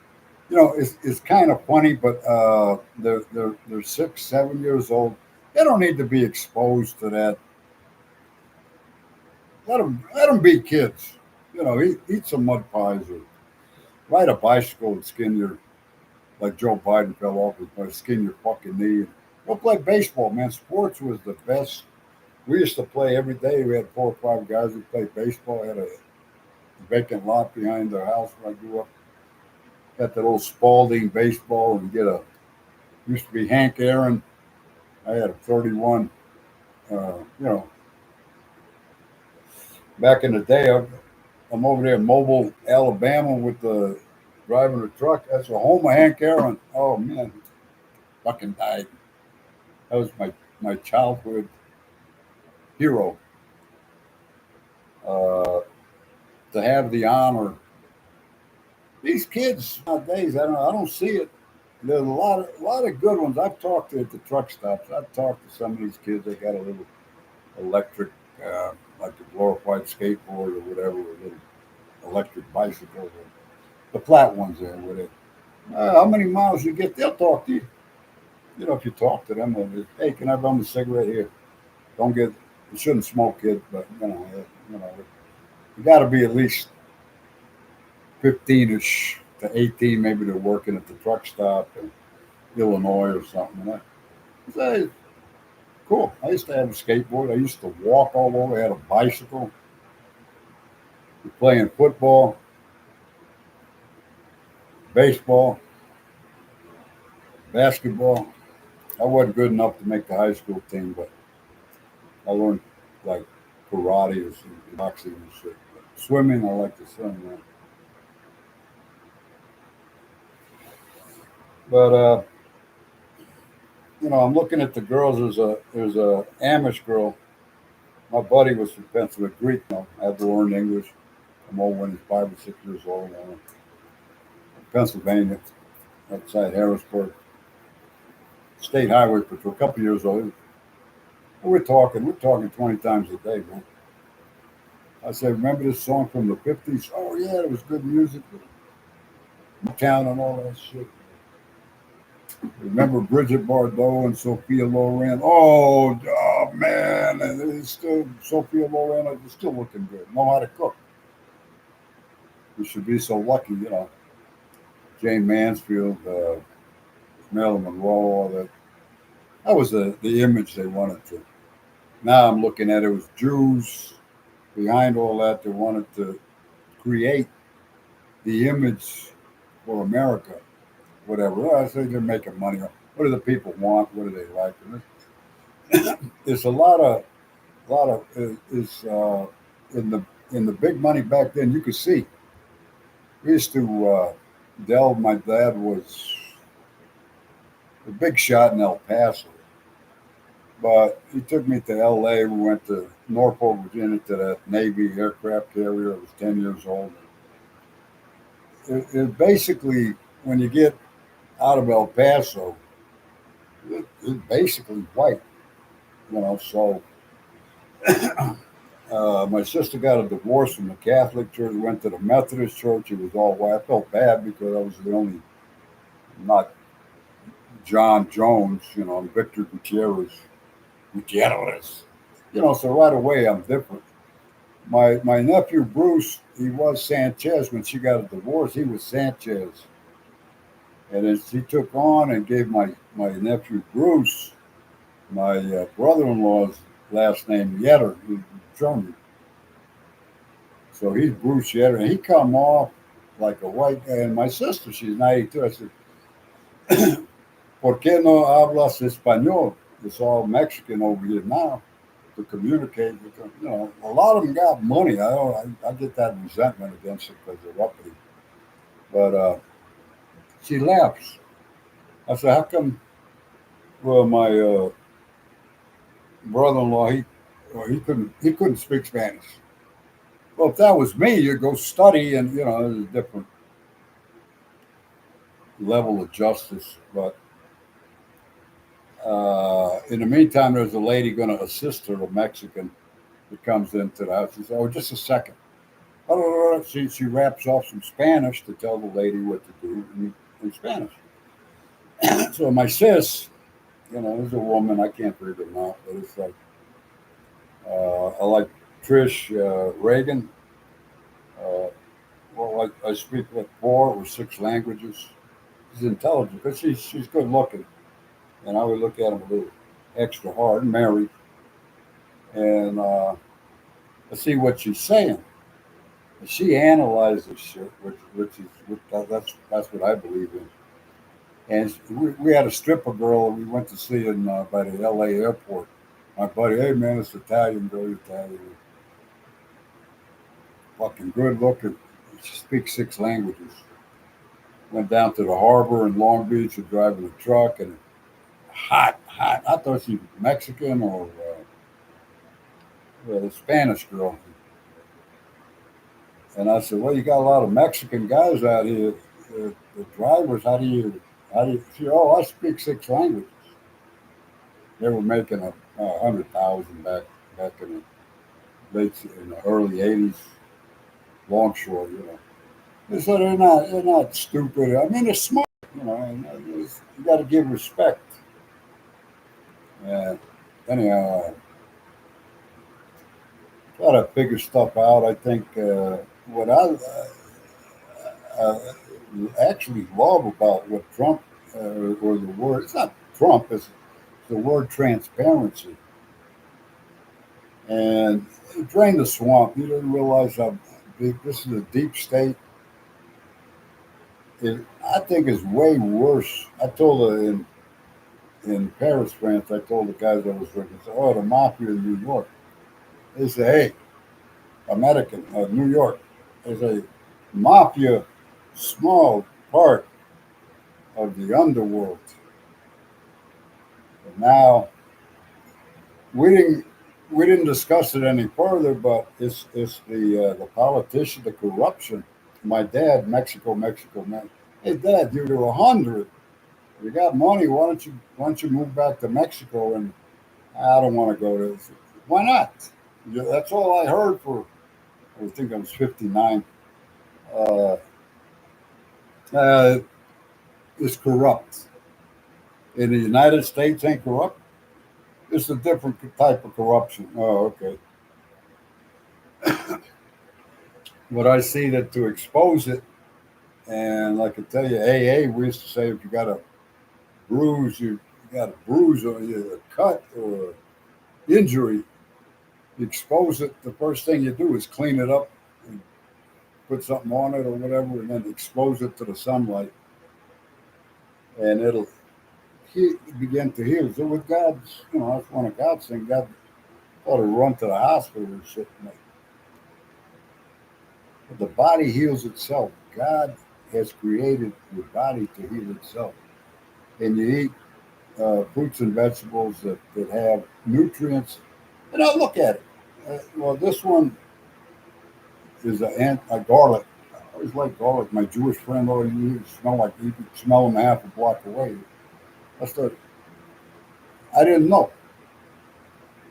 It's kind of funny, but they're 6, 7 years old. They don't need to be exposed to that. Let them be kids. Eat some mud pies or ride a bicycle and skin your, like Joe Biden fell off with, skin your fucking knee. Go play baseball, man. Sports was the best. We used to play every day. We had 4 or 5 guys who played baseball. Had a vacant lot behind their house when I grew up. Got that old Spalding baseball and used to be Hank Aaron. I had a 31, back in the day. I'm over there in Mobile, Alabama with driving a truck. That's a home of Hank Aaron. Oh man, fucking died. That was my childhood hero. Uh, to have the honor. These kids nowadays, I don't see it. There's a lot of good ones. I've talked to at the truck stops. I've talked to some of these kids. They got a little electric, like a glorified skateboard or whatever, a little electric bicycle. Or the flat ones there with it. How many miles you get? They'll talk to you. You know, if you talk to them, they'll just, hey, can I bum a cigarette here? Don't get. You shouldn't smoke it, but you got to be at least 15ish to 18. Maybe they're working at the truck stop in Illinois or something. And I say, cool. I used to have a skateboard. I used to walk all over. I had a bicycle. Playing football, baseball, basketball. I wasn't good enough to make the high school team, but I learned like karate and boxing and shit. But swimming, I like to swim, man. But I'm looking at the girls. There's a Amish girl. My buddy was from Pennsylvania, Greek. I had to learn English. I'm old when he's 5 or 6 years old. Pennsylvania, outside Harrisburg, state highway for a couple years old. We're talking 20 times a day, man. I said, remember this song from the 50s? Oh, yeah, it was good music. Town and all that shit. Remember Bridget Bardot and Sophia Loren? Oh man, and it's still Sophia Loren is still looking good. Know how to cook. We should be so lucky, Jane Mansfield, Marilyn Monroe, all that. That was the image they wanted to. Now I'm looking at it was Jews behind all that. They wanted to create the image for America, whatever. Well, I say they're making money. What do the people want? What do they like? There's a lot of is in the big money back then. You could see. We used to delve. My dad was a big shot in El Paso, but he took me to L.A. We went to Norfolk, Virginia, to that Navy aircraft carrier. I was 10 years old. It basically, when you get out of El Paso, it's basically white. So my sister got a divorce from the Catholic Church, went to the Methodist Church. It was all white. I felt bad because I was the only, not John Jones, I'm Victor Gutierrez. Gutierrez. So right away I'm different. My nephew Bruce, he was Sanchez when she got a divorce. He was Sanchez. And then she took on and gave my nephew Bruce, my brother-in-law's last name Yetter, who's German. So he's Bruce Yetter, and he come off like a white guy. And my sister, she's 92. I said, ¿Por qué no hablas español? It's all Mexican over here now to communicate because, a lot of them got money. I get that resentment against it because they're uppity. But she laughs. I said, how come? Well, my brother-in-law, he couldn't speak Spanish. Well, if that was me, you'd go study, and there's a different level of justice. But in the meantime, there's a lady going to assist her, a Mexican, that comes into the house. She says, "Oh, just a second." She raps off some Spanish to tell the lady what to do in Spanish. So my sis, is a woman. I can't read her mouth, but it's like I like Trish Reagan. Uh, well, I speak like 4 or 6 languages. She's intelligent, but she's good looking, and I would look at him a little extra hard. Married, and I see what she's saying. And she analyzes shit, that's what I believe in. And we had a stripper girl we went to see in by the L.A. airport. My buddy, hey man, it's Italian girl, Italian, fucking good looking. She speaks 6 languages. Went down to the harbor in Long Beach and driving a truck, and hot, hot. I thought she was Mexican or a Spanish girl. And I said, well, you got a lot of Mexican guys out here, the drivers. How do you? She, oh, I speak 6 languages. They were making 100,000 back in the early '80s, longshore. So they're not stupid. I mean, they're smart. And you got to give respect. And anyhow, try to figure stuff out. I think what I uh, actually love about what Trump or the word, it's not Trump, it's the word transparency. And drain the swamp. You didn't realize how big this is. A deep state. I think is way worse. I told in Paris, France. I told the guys I was working. I said, "Oh, the mafia in New York." They say, "Hey, American, New York." They say, "Mafia, small part of the underworld." And now we didn't we didn't discuss it any further, but it's the politician, the corruption. My dad, Mexico, man. Hey, Dad, you're 100. You got money. Why don't you move back to Mexico? And I don't want to go to. Why not? Yeah, that's all I heard for. I think I was 59. Uh, uh, is corrupt. In the United States, ain't corrupt. It's a different type of corruption. Oh, okay. But I see that to expose it, and like I tell you, AA, we used to say if you got a bruise, you got a bruise or you a cut or injury, you expose it. The first thing you do is clean it up and put something on it or whatever, and then expose it to the sunlight, and it'll begin to heal. So with God's, that's one of God's things. God ought to run to the hospital and shit. But the body heals itself. God has created your body to heal itself. And you eat fruits and vegetables that have nutrients. And I look at it. Well, this one is a garlic. I always like garlic. My Jewish friend always used to smell like you could smell them half a block away. I started, I didn't know.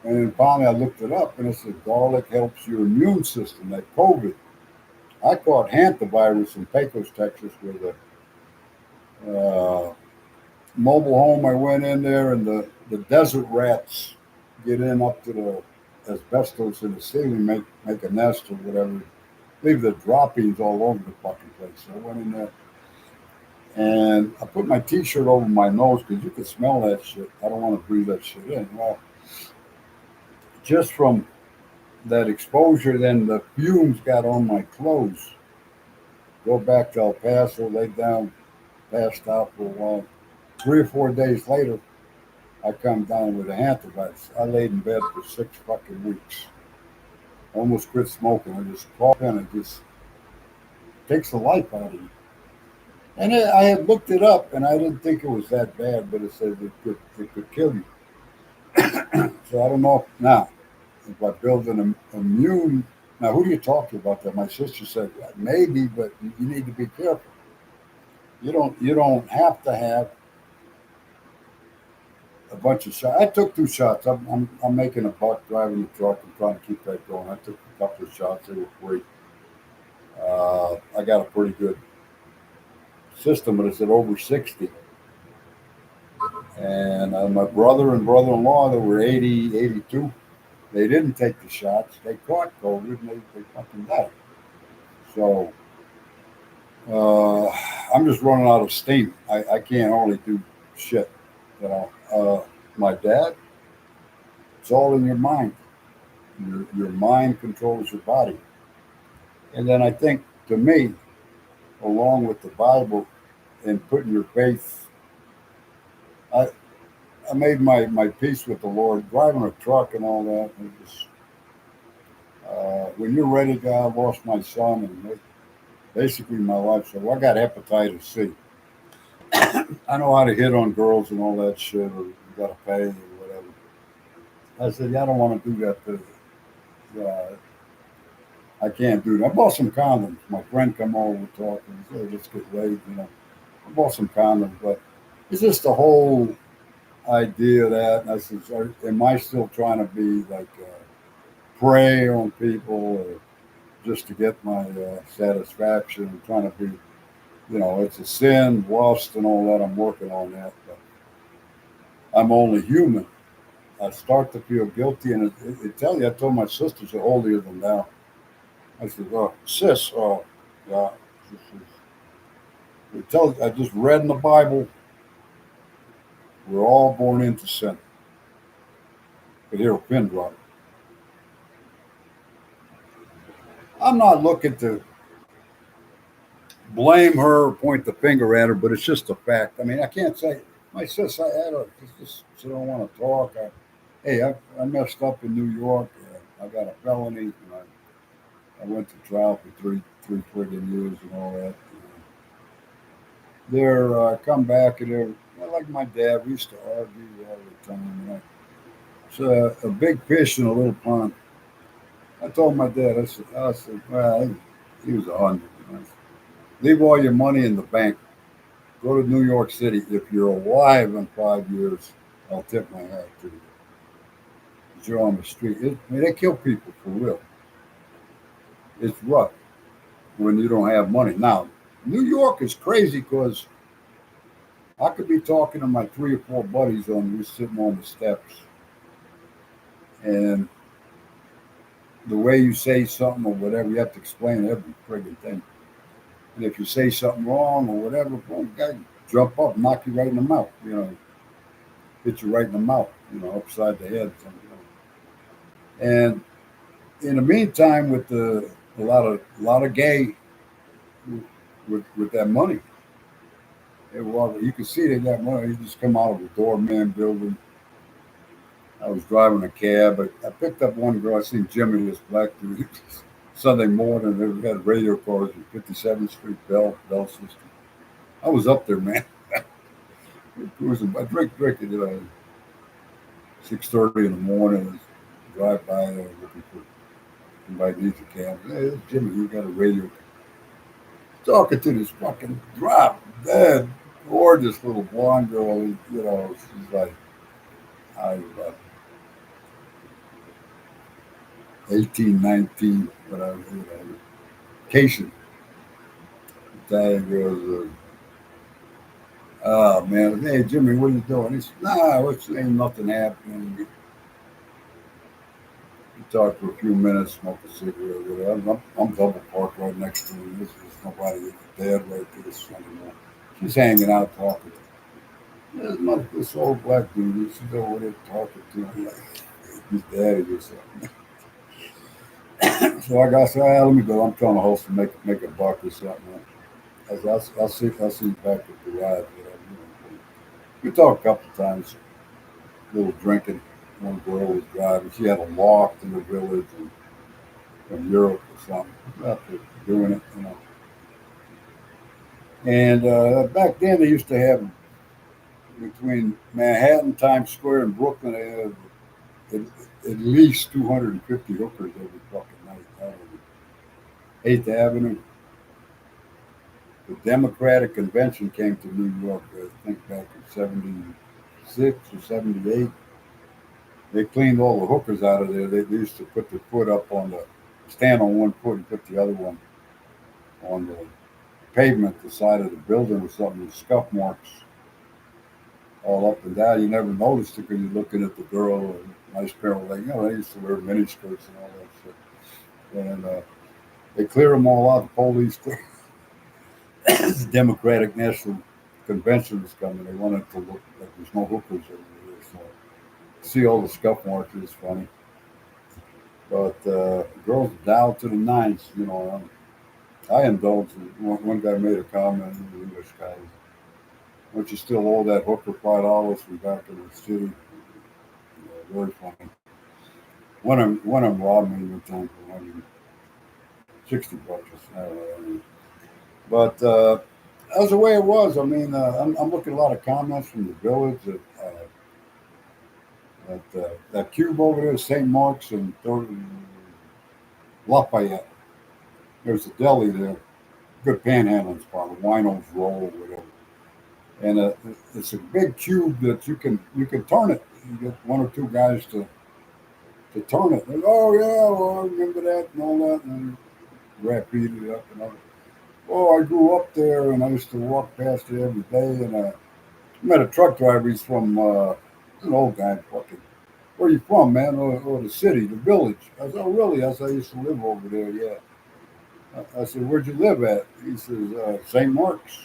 And then finally I looked it up and it said garlic helps your immune system, like COVID. I caught hantavirus in Pecos, Texas, with a mobile home. I went in there and the desert rats get in up to the asbestos in the ceiling, make a nest or whatever. Leave the droppings all over the fucking place. So I went in there and I put my t-shirt over my nose because you could smell that shit. I don't want to breathe that shit in. Well, just from that exposure, then the fumes got on my clothes. Go back to El Paso, lay down, passed out for a while. 3 or 4 days later, I come down with a hantavirus. I laid in bed for 6 fucking weeks. Almost quit smoking. I just cough in. It just takes the life out of you. And I had looked it up, and I didn't think it was that bad, but it said it could kill you. So I don't know now if I build an immune. Now, who do you talk to about that? My sister said maybe, but you need to be careful. You don't have to have a bunch of shots. I took 2 shots. I'm making a buck driving the truck and trying to keep that going. I took a couple of shots. They were free. I got a pretty good system, but it's at over 60. And my brother and brother-in-law that were 80, 82, they didn't take the shots. They caught COVID and they fucking died. So I'm just running out of steam. I can't hardly do shit. My dad, it's all in your mind. Your mind controls your body. And then I think, to me, along with the Bible and putting your faith, I I made my peace with the Lord, driving a truck and all that. It was, when you're ready, God, I lost my son and basically my life. So I got hepatitis C. I know how to hit on girls and all that shit, or you got to pay or whatever. I said, yeah, I don't want to do that. Uh, I can't do that. I bought some condoms. My friend come over talking. He said, let's get laid. I bought some condoms, but it's just the whole idea of that. And I said, am I still trying to be like prey on people or just to get my satisfaction and trying to be, it's a sin, lust, and all that. I'm working on that. But I'm only human. I start to feel guilty, and it tell you. I told my sisters are holier than thou. I said, "Oh, sis, oh, yeah." It tells. I just read in the Bible, we're all born into sin. But here, a pin drop. I'm not looking to blame her or point the finger at her, but it's just a fact. I mean, I can't say my sis. I had a just she don't want to talk. I messed up in New York. I got a felony. I went to trial for three friggin' years and all that. They're come back and they're like my dad. We used to argue all the time. It's a big fish in a little pond. I told my dad. I said, well, he was 100. Leave all your money in the bank. Go to New York City. If you're alive in 5 years, I'll tip my hat to you. But you're on the street. I mean, they kill people for real. It's rough when you don't have money. Now, New York is crazy because I could be talking to my 3 or 4 buddies on we sitting on the steps, and the way you say something or whatever, you have to explain every friggin' thing. And if you say something wrong or whatever, boom, guy jump up, knock you right in the mouth. Hit you right in the mouth. Upside the head. And in the meantime, with a lot of gay with that money, you can see they got money. You just come out of the doorman building. I was driving a cab. I picked up one girl. I seen Jimmy, this black dude, Sunday morning. They had radio cars in 57th Street, Bell System. I was up there, man. Cruising. I drink at 6:30 in the morning. Drive by there looking for somebody needs a cab. Hey, this Jimmy, you got a radio. Talking to this fucking drop dead gorgeous little blonde girl. She's like, I was about 18, 19, whatever. Cation. Italian girls. Oh man, hey Jimmy, what are you doing? He said, nah, ain't nothing happening. We talked for a few minutes, smoked a cigarette. Whatever. I'm double parked right next to him. There's nobody dead right there anymore. She's hanging out talking. This old black dude. She's over there talking to him like his daddy or something. So I got said, let me go. I'm trying to hustle, make a buck or something. I'll see you back at the ride. Whatever. We talked a couple of times, a little drinking. One girl was driving. She had a loft in the village from Europe or something. Out there doing it. And back then they used to have between Manhattan, Times Square, and Brooklyn, they had at least 250 hookers every fucking night out on 8th Avenue. The Democratic Convention came to New York, I think back in 76 or 78. They cleaned all the hookers out of there. They used to put their foot up stand on one foot and put the other one on the pavement, the side of the building or something, with scuff marks all up and down. You never noticed it because you're looking at the girl, and nice pair of legs. They used to wear mini skirts and all that shit. And they clear them all out. The police, the Democratic National Convention was coming. They wanted to look like there's no hookers over there. So see all the scuff marks is funny. But girls down to the nines. I indulged. One guy made a comment. The English guy. Don't you still owe that hooker $5 from back in the city? Very funny. One of them robbed me one time for $160. But that's the way it was. I mean, I'm looking at a lot of comments from the village that cube over there, St. Mark's and Lafayette. There's a deli there, good panhandling spot, Wino's Roll, whatever. And it's a big cube that you can turn it. You get one or two guys to turn it. And, oh yeah, well I remember that and all that, and rap beat it up and all. Oh, I grew up there, and I used to walk past it every day. And I met a truck driver. He's from an old guy. Fucking, where you from, man? Or the city, the village. I said, oh, really? I said, I used to live over there. Yeah. I said, where'd you live at? He says, St. Mark's,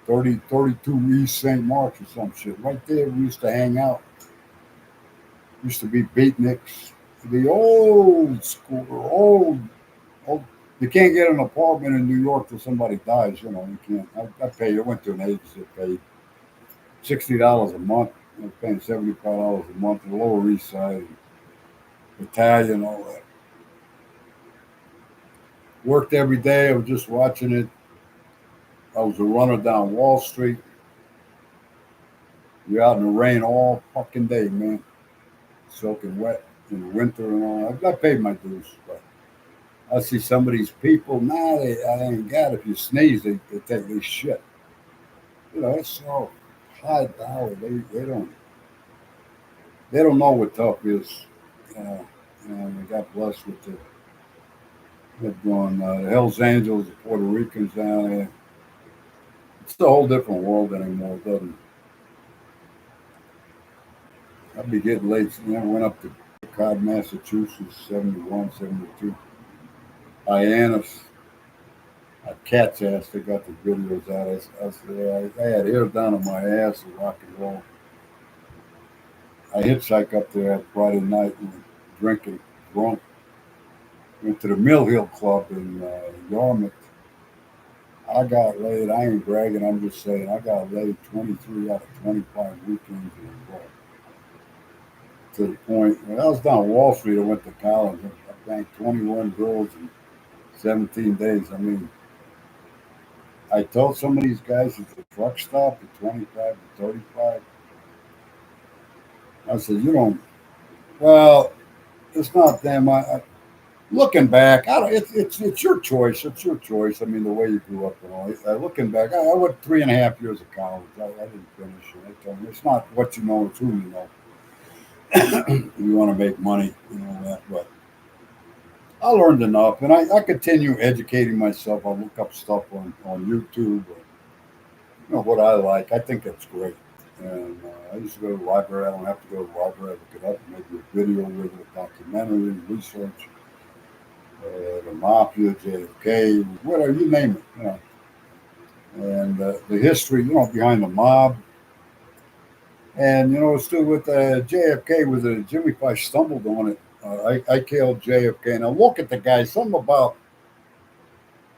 32 East St. Mark's or some shit. Right there, we used to hang out. Used to be beatniks. The old school, old. You can't get an apartment in New York till somebody dies. You know, you can't. I paid. I went to an agency that paid $60 a month. I was paying $75 a month in the Lower East Side, Italian, all that. Worked every day. I was just watching it. I was a runner down Wall Street. You're out in the rain all fucking day, man. Soaking wet in the winter and all. I paid my dues, but I see some of these people now. I ain't got. If you sneeze, they take this shit. You know, it's so high dollar. They don't know what tough is. Uh, they got blessed with they've gone the Hell's Angels, the Puerto Ricans down there. It's a whole different world anymore. It doesn't. I'd be getting late. I went up to Cod, Massachusetts, 71, 72. Hyannis, a cat's ass. They got the videos out. I had hair down on my ass and rock and roll. I hitchhiked up there Friday night and drinking, drunk. Went to the Mill Hill Club in Yarmouth. I got laid. I ain't bragging. I'm just saying. I got laid 23 out of 25 weekends in a row. To the point when I was down Wall Street, I went to college. I banked 21 girls in 17 days. I mean, I told some of these guys at the truck stop at 25 to 35. I said, you don't. Well, it's not them. Looking back, I don't, it's your choice. It's your choice. I mean, the way you grew up and all. Looking back, I went 3.5 years of college. I didn't finish it. I told them, it's not what you know, it's who you know. You want to make money, you know that. But I learned enough, and I continue educating myself. I look up stuff on YouTube, or, you know what I like. I think that's great. And I used to go to the library. I don't have to go to the library. I look it up, maybe a video with it, a documentary, research. The mafia, JFK, whatever you name it, you know, and the history, you know, behind the mob, and you know, still with JFK was Jimmy Fife stumbled on it. I killed JFK, and I look at the guy. Something about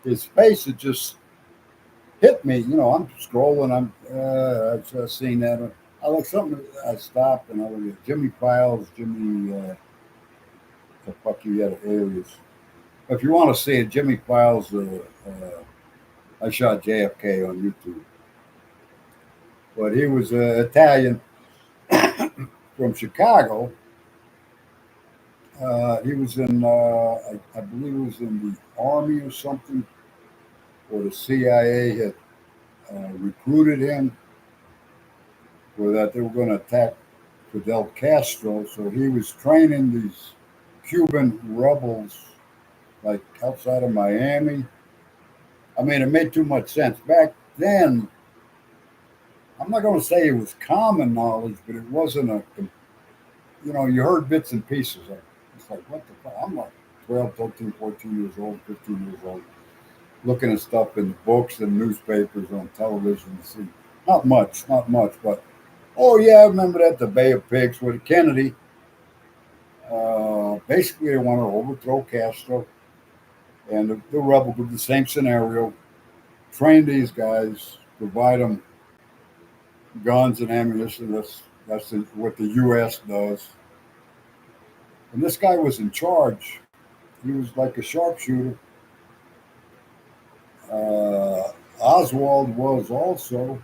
his face it just hit me. You know, I'm scrolling. I've just seen that. I like something. I stopped and I look at Jimmy Files, Jimmy. The fuck you got alias. If you want to see it, Jimmy Files. I shot JFK on YouTube, but he was Italian from Chicago. He was in, I believe, he was in the army or something, or the CIA had recruited him for that they were going to attack Fidel Castro. So he was training these Cuban rebels, like outside of Miami. I mean, it made too much sense back then. I'm not going to say it was common knowledge, but it wasn't you know, you heard bits and pieces of it. It's like, what the fuck? I'm like 12, 13, 14 years old, 15 years old, looking at stuff in books and newspapers on television. See, not much, but oh yeah, I remember that the Bay of Pigs with Kennedy. Basically, they want to overthrow Castro, and the rebels did the same scenario: train these guys, provide them guns and ammunition. That's what the U.S. does. And this guy was in charge. He was like a sharpshooter. Uh, Oswald was also.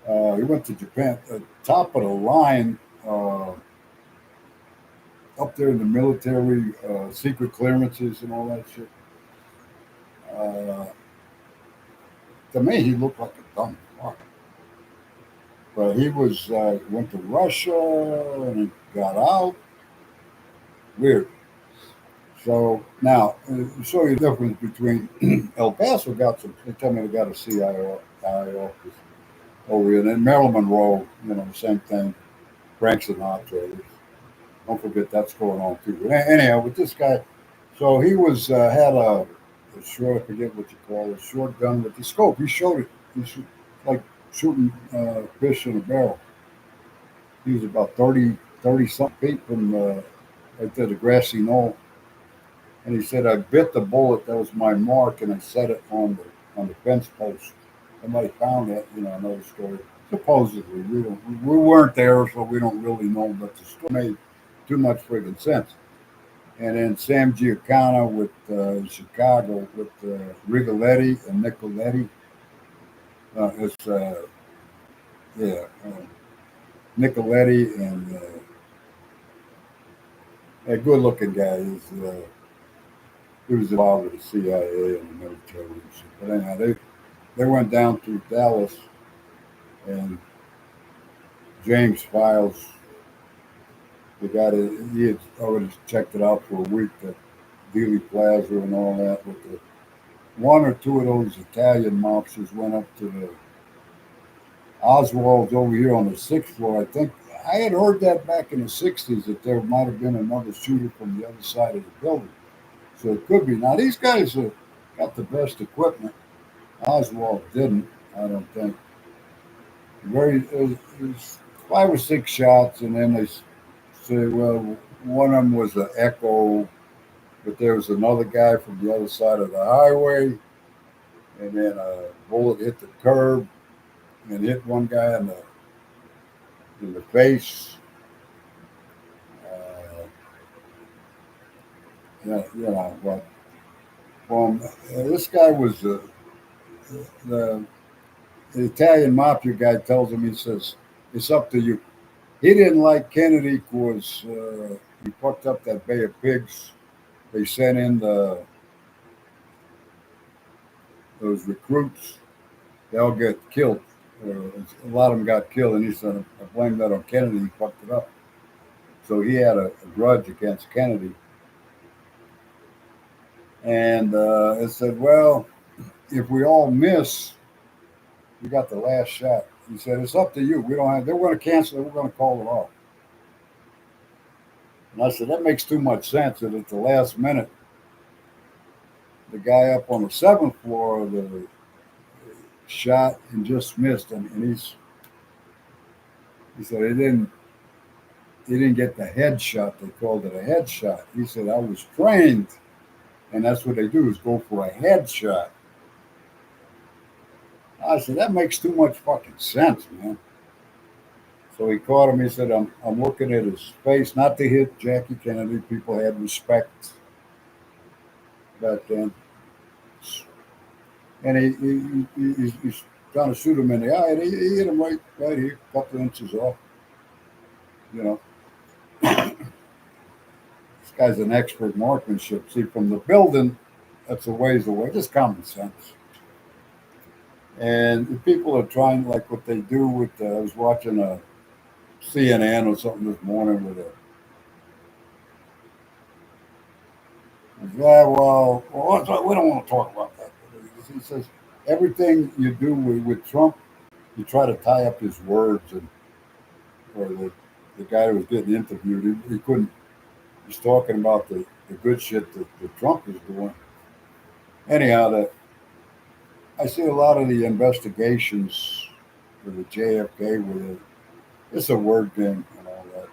He went to Japan. Top of the line, up there in the military, secret clearances and all that shit. Uh, to me, he looked like a dumb fuck. But he was went to Russia and he got out. Weird. So now, show you the difference between El Paso got some. They tell me they got a CIA office over here, and then Marilyn Monroe, the same thing. Frank Sinatra. Don't forget that's going on too. But anyhow, with this guy, so he was had a short, I forget what you call it, a short gun with the scope. He showed it. Like shooting fish in a barrel. He was about 30 something feet from right there, the grassy knoll. And he said, I bit the bullet. That was my mark, and I set it on the fence post. Somebody found that, another story. Supposedly, we weren't there, so we don't really know. But the story made too much friggin' sense. And then Sam Giancana with Chicago with Rigoletti and Nicoletti. It's yeah, Nicoletti and a good-looking guy. He was involved with the CIA and the military and shit. But anyhow, they went down to Dallas, and James Files, the guy that he had already checked it out for a week, that Dealey Plaza and all that. With the one or two of those Italian mobsters went up to the Oswald's over here on the sixth floor. I think I had heard that back in the '60s that there might have been another shooter from the other side of the building. So it could be. Now these guys have got the best equipment. Oswald didn't, I don't think. It was 5 or 6 shots, and then they say, well, one of them was an echo, but there was another guy from the other side of the highway, and then a bullet hit the curb and hit one guy in the face. But this guy was the Italian mafia guy tells him, he says, it's up to you. He didn't like Kennedy because he fucked up that Bay of Pigs. They sent in those recruits. They all get killed. A lot of them got killed, and he said, I blame that on Kennedy. He fucked it up. So he had a grudge against Kennedy. And it said, well, if we all miss, we got the last shot. He said, it's up to you. We don't have, they were going to cancel it. We're going to call it off. And I said, that makes too much sense that at the last minute, the guy up on the 7th floor of the shot and just missed him. And he said he didn't get the headshot. They called it a headshot. He said, I was trained. And that's what they do, is go for a headshot. I said, that makes too much fucking sense, man. So he caught him. He said, I'm looking at his face, not to hit Jackie Kennedy. People had respect back then. And he's trying to shoot him in the eye, and he hit him right here, a couple inches off. This guy's an expert marksmanship. See, from the building, that's a ways away. Just common sense. And the people are trying, like what they do with, I was watching a CNN or something this morning with well, we don't want to talk about that. He says, everything you do with Trump, you try to tie up his words, or the guy who was getting interviewed, he couldn't. He's talking about the good shit that Trump is doing. Anyhow, I see a lot of the investigations for the JFK with it's a word game and all that.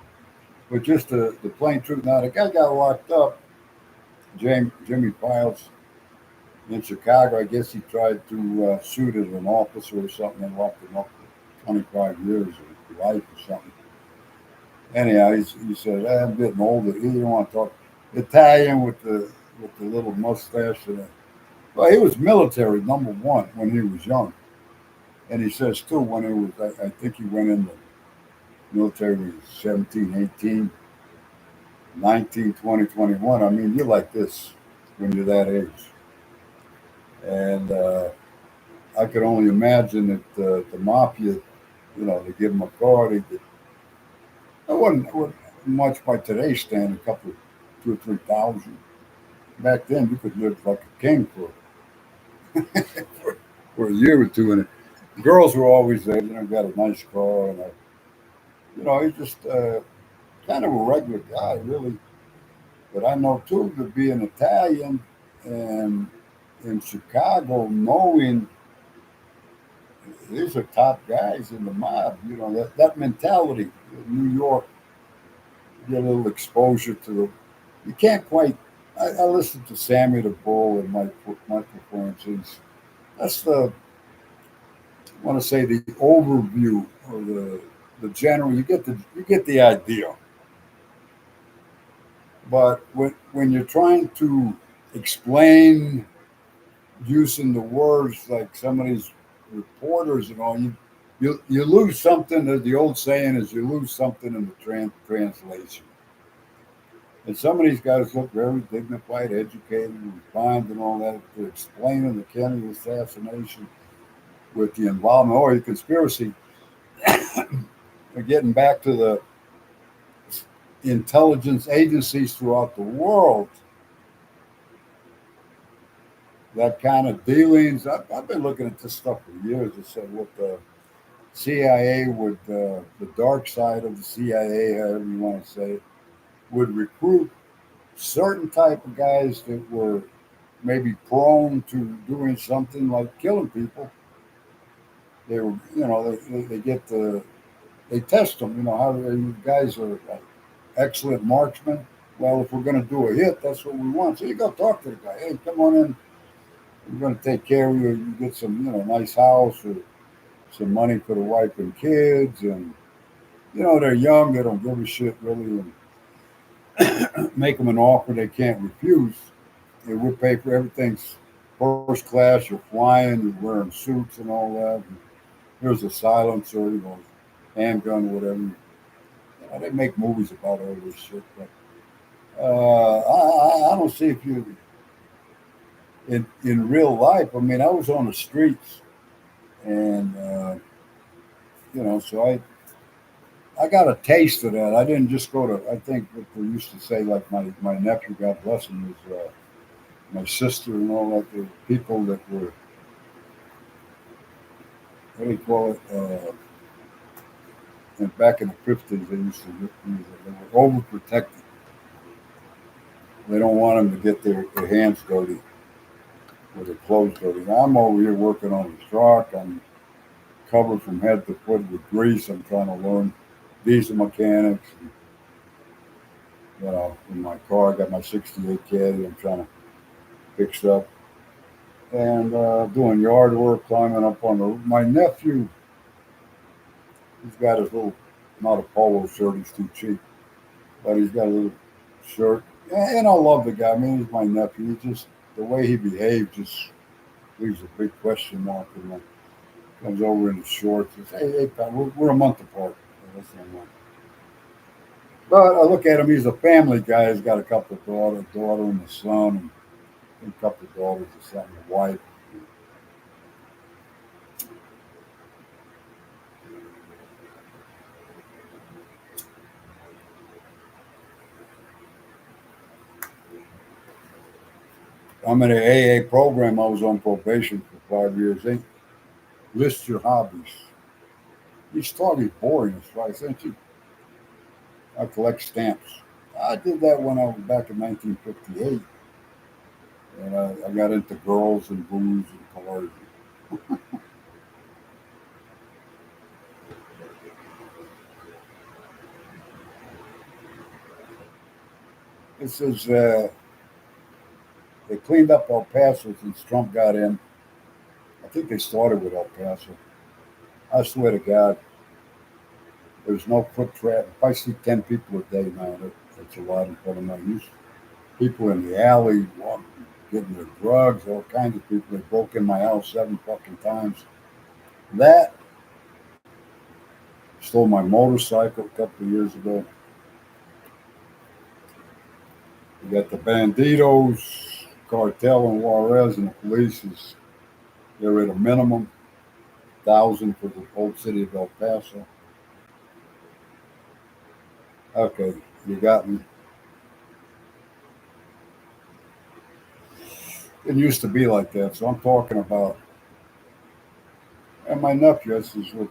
But just the plain truth. Now, the guy got locked up, Jimmy Files, in Chicago. I guess he tried to shoot at an officer or something and locked him up for 25 years of life or something. Anyhow, he said, I'm getting older. He didn't want to talk. Italian with the little mustache and Well, he was military, number one, when he was young. And he says, too, when he was, I think he went in the military when he was 17, 18, 19, 20, 21. I mean, you're like this when you're that age. And I could only imagine that the mafia, they give him a car. It wasn't much by today's standard, a couple, 2 or 3 thousand. Back then, you could live like a king for, for a year or two. And girls were always there, got a nice car. And, he's just kind of a regular guy, really. But I know, too, to be an Italian and in Chicago, knowing these are top guys in the mob, that mentality, New York, get a little exposure to the. You can't quite. I listened to Sammy the Bull and Michael Francis. That's the. I want to say the overview or the general. You get the idea. But when you're trying to explain using the words like some of these reporters and all, you lose something. The old saying is you lose something in the translation. And some of these guys look very dignified, educated, refined, and all that. They're explaining the Kennedy assassination with the involvement or the conspiracy. They're getting back to the intelligence agencies throughout the world. That kind of dealings. I've been looking at this stuff for years. I said what the CIA would, the dark side of the CIA, however you want to say it, would recruit certain type of guys that were maybe prone to doing something like killing people. They were, they get they test them. How you guys are excellent marksmen. Well, if we're going to do a hit, that's what we want. So you go talk to the guy. Hey, come on in. We're going to take care of you. You get some, nice house or some money for the wife and kids, and they're young. They don't give a shit really, and make them an offer they can't refuse. We'll pay for everything's first class. You're flying. You're wearing suits and all that. And here's a silencer, handgun, whatever. They make movies about all this shit, but I don't see if you in real life. I mean, I was on the streets, and so I got a taste of that. I didn't just go to. I think what they used to say, like my nephew, God bless him, was my sister and all that. The people that were what do you call it? And back in the 50s, they used to use it. They were overprotected. They don't want them to get their hands dirty or their clothes dirty. Now, I'm over here working on a truck. I'm covered from head to foot with grease. I'm trying to learn diesel mechanics. And, in my car, I got my 68 caddy. I'm trying to fix up and doing yard work, climbing up on the roof. My nephew, he's got his little, not a polo shirt, he's too cheap, but he's got a little shirt. And I love the guy. I mean, he's my nephew. He just, the way he behaved just leaves a big question mark. And comes over in his shorts and says, hey, pal, we're a month apart. So that's not much. But I look at him, he's a family guy. He's got a couple of daughter and a son, and a couple of daughters or something, a wife. I'm in an AA program. I was on probation for 5 years. They list your hobbies. Each thought he's boring. That's why I sent you. I collect stamps. I did that when I was back in 1958, and I got into girls and booze and cars. This is they cleaned up El Paso since Trump got in. I think they started with El Paso. I swear to God, there's no foot traffic. If I see 10 people a day now, that's a lot in front of my use. People in the alley walking. getting their drugs, all kinds of people. They broke in my house 7 fucking times. That stole my motorcycle a couple of years ago. You got the Banditos, cartel in Juarez, and the police is they're at a minimum 1,000 for the whole city of El Paso. Okay, you got me. It used to be like that, so I'm talking about. And my nephew is with.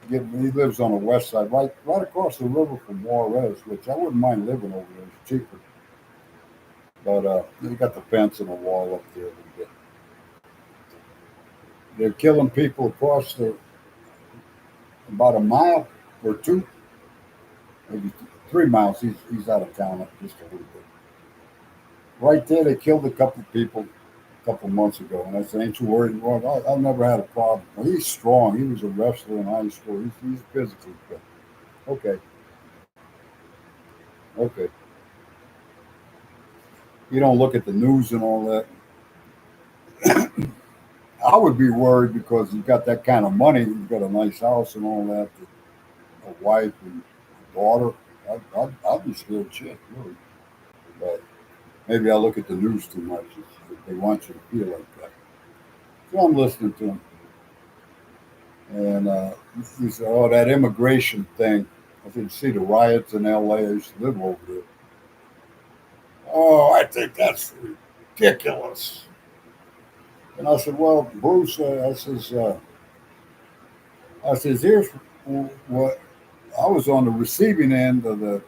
He lives on the west side, right across the river from Juarez, which I wouldn't mind living over there. It's cheaper, but you got the fence and the wall up there a little bit. They're killing people across the about a mile or two, maybe 3 miles. He's out of town just a little bit. Right there, they killed a couple of people a couple of months ago, and I said, "Ain't you worried?" Well, I've never had a problem. Well, he's strong. He was a wrestler in high school. He's physically fit. Okay, okay. You don't look at the news and all that. I would be worried because you've got that kind of money. You've got a nice house and all that, a wife and a daughter. I'd be scared shit, really. But maybe I look at the news too much. They want you to feel like that. So I'm listening to him. And he said, "Oh, that immigration thing." I said, "See the riots in LA? I used to live over there." "Oh, I think that's ridiculous." And I said, "Well, Bruce," I says, "Here's what I was on the receiving end of the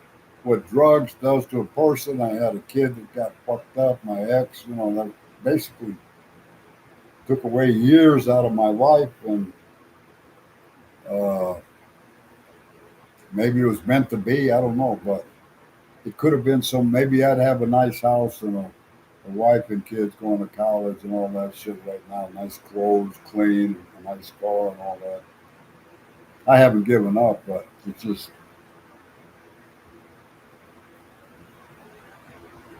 what drugs does to a person. I had a kid that got fucked up. My ex, that basically took away years out of my life, and uh, maybe it was meant to be. I don't know, but it could have been some. Maybe I'd have a nice house and a wife and kids going to college and all that shit right now. Nice clothes, clean, a nice car, and all that. I haven't given up, but it's just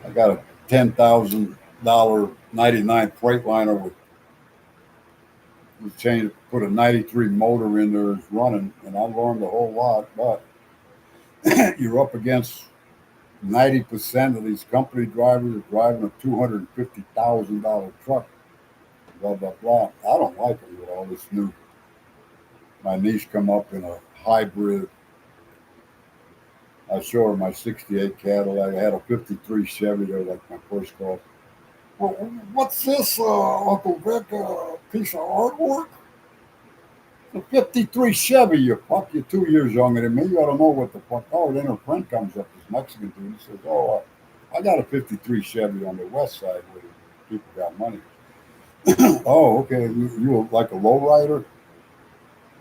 I got a $10,000 '99 Freightliner with change, put a '93 motor in there, it's running, and I learned a whole lot. But you're up against 90% of these company drivers are driving a $250,000 truck. Blah blah blah. I don't like it with all this new. My niece come up in a hybrid. I show her my '68 Cadillac. I had a '53 Chevy there, like my first car. Well, what's this, Uncle Vic? Piece of artwork? The '53 Chevy, you fuck. You're 2 years younger than me. You ought to know what the fuck. Oh, then her friend comes up, this Mexican dude. He says, "Oh, I got a '53 Chevy on the west side where people got money." Oh, okay. You like a lowrider?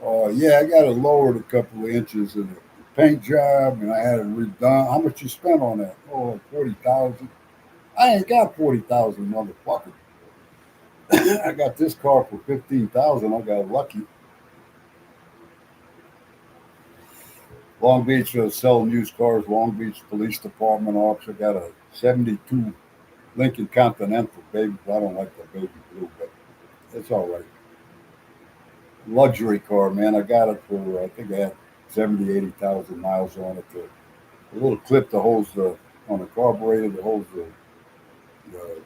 Oh, yeah, I got it lowered a couple of inches in the paint job, and I had it redone. How much you spent on that? Oh, like 40,000. I ain't got 40,000, motherfucker. I got this car for 15,000. I got lucky. Long Beach selling used cars. Long Beach Police Department officer got a '72 Lincoln Continental, baby. I don't like the baby blue, but it's all right. Luxury car, man. I got it for I think I had 70, 80,000 miles on it. A little clip that holds the on the carburetor that holds the what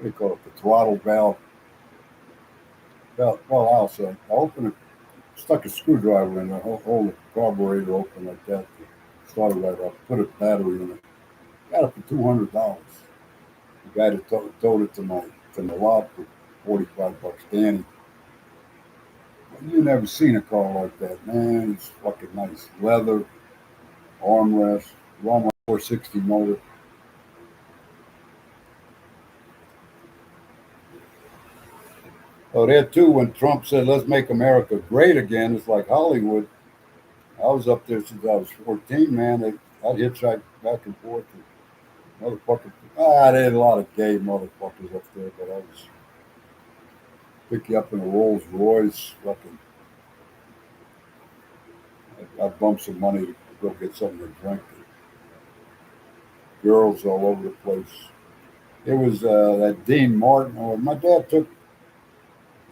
do you call it? The throttle valve. Well, I'll say I opened it, stuck a screwdriver in there, hold the carburetor open like that. Started right up. Put a battery in it. Got it for $200. The guy that towed it to my lot for 45 bucks. Danny, you never seen a car like that, man. It's fucking nice. Leather, armrest, Roma 460 motor. Oh, there too, when Trump said, "Let's make America great again," it's like Hollywood. I was up there since I was 14, man. I'd hitchhike back and forth. And motherfucker, they had a lot of gay motherfuckers up there, but I was pick you up in a Rolls Royce. Fucking, I bumped some money to go get something to drink. Girls all over the place. It was that Dean Martin. Or my dad he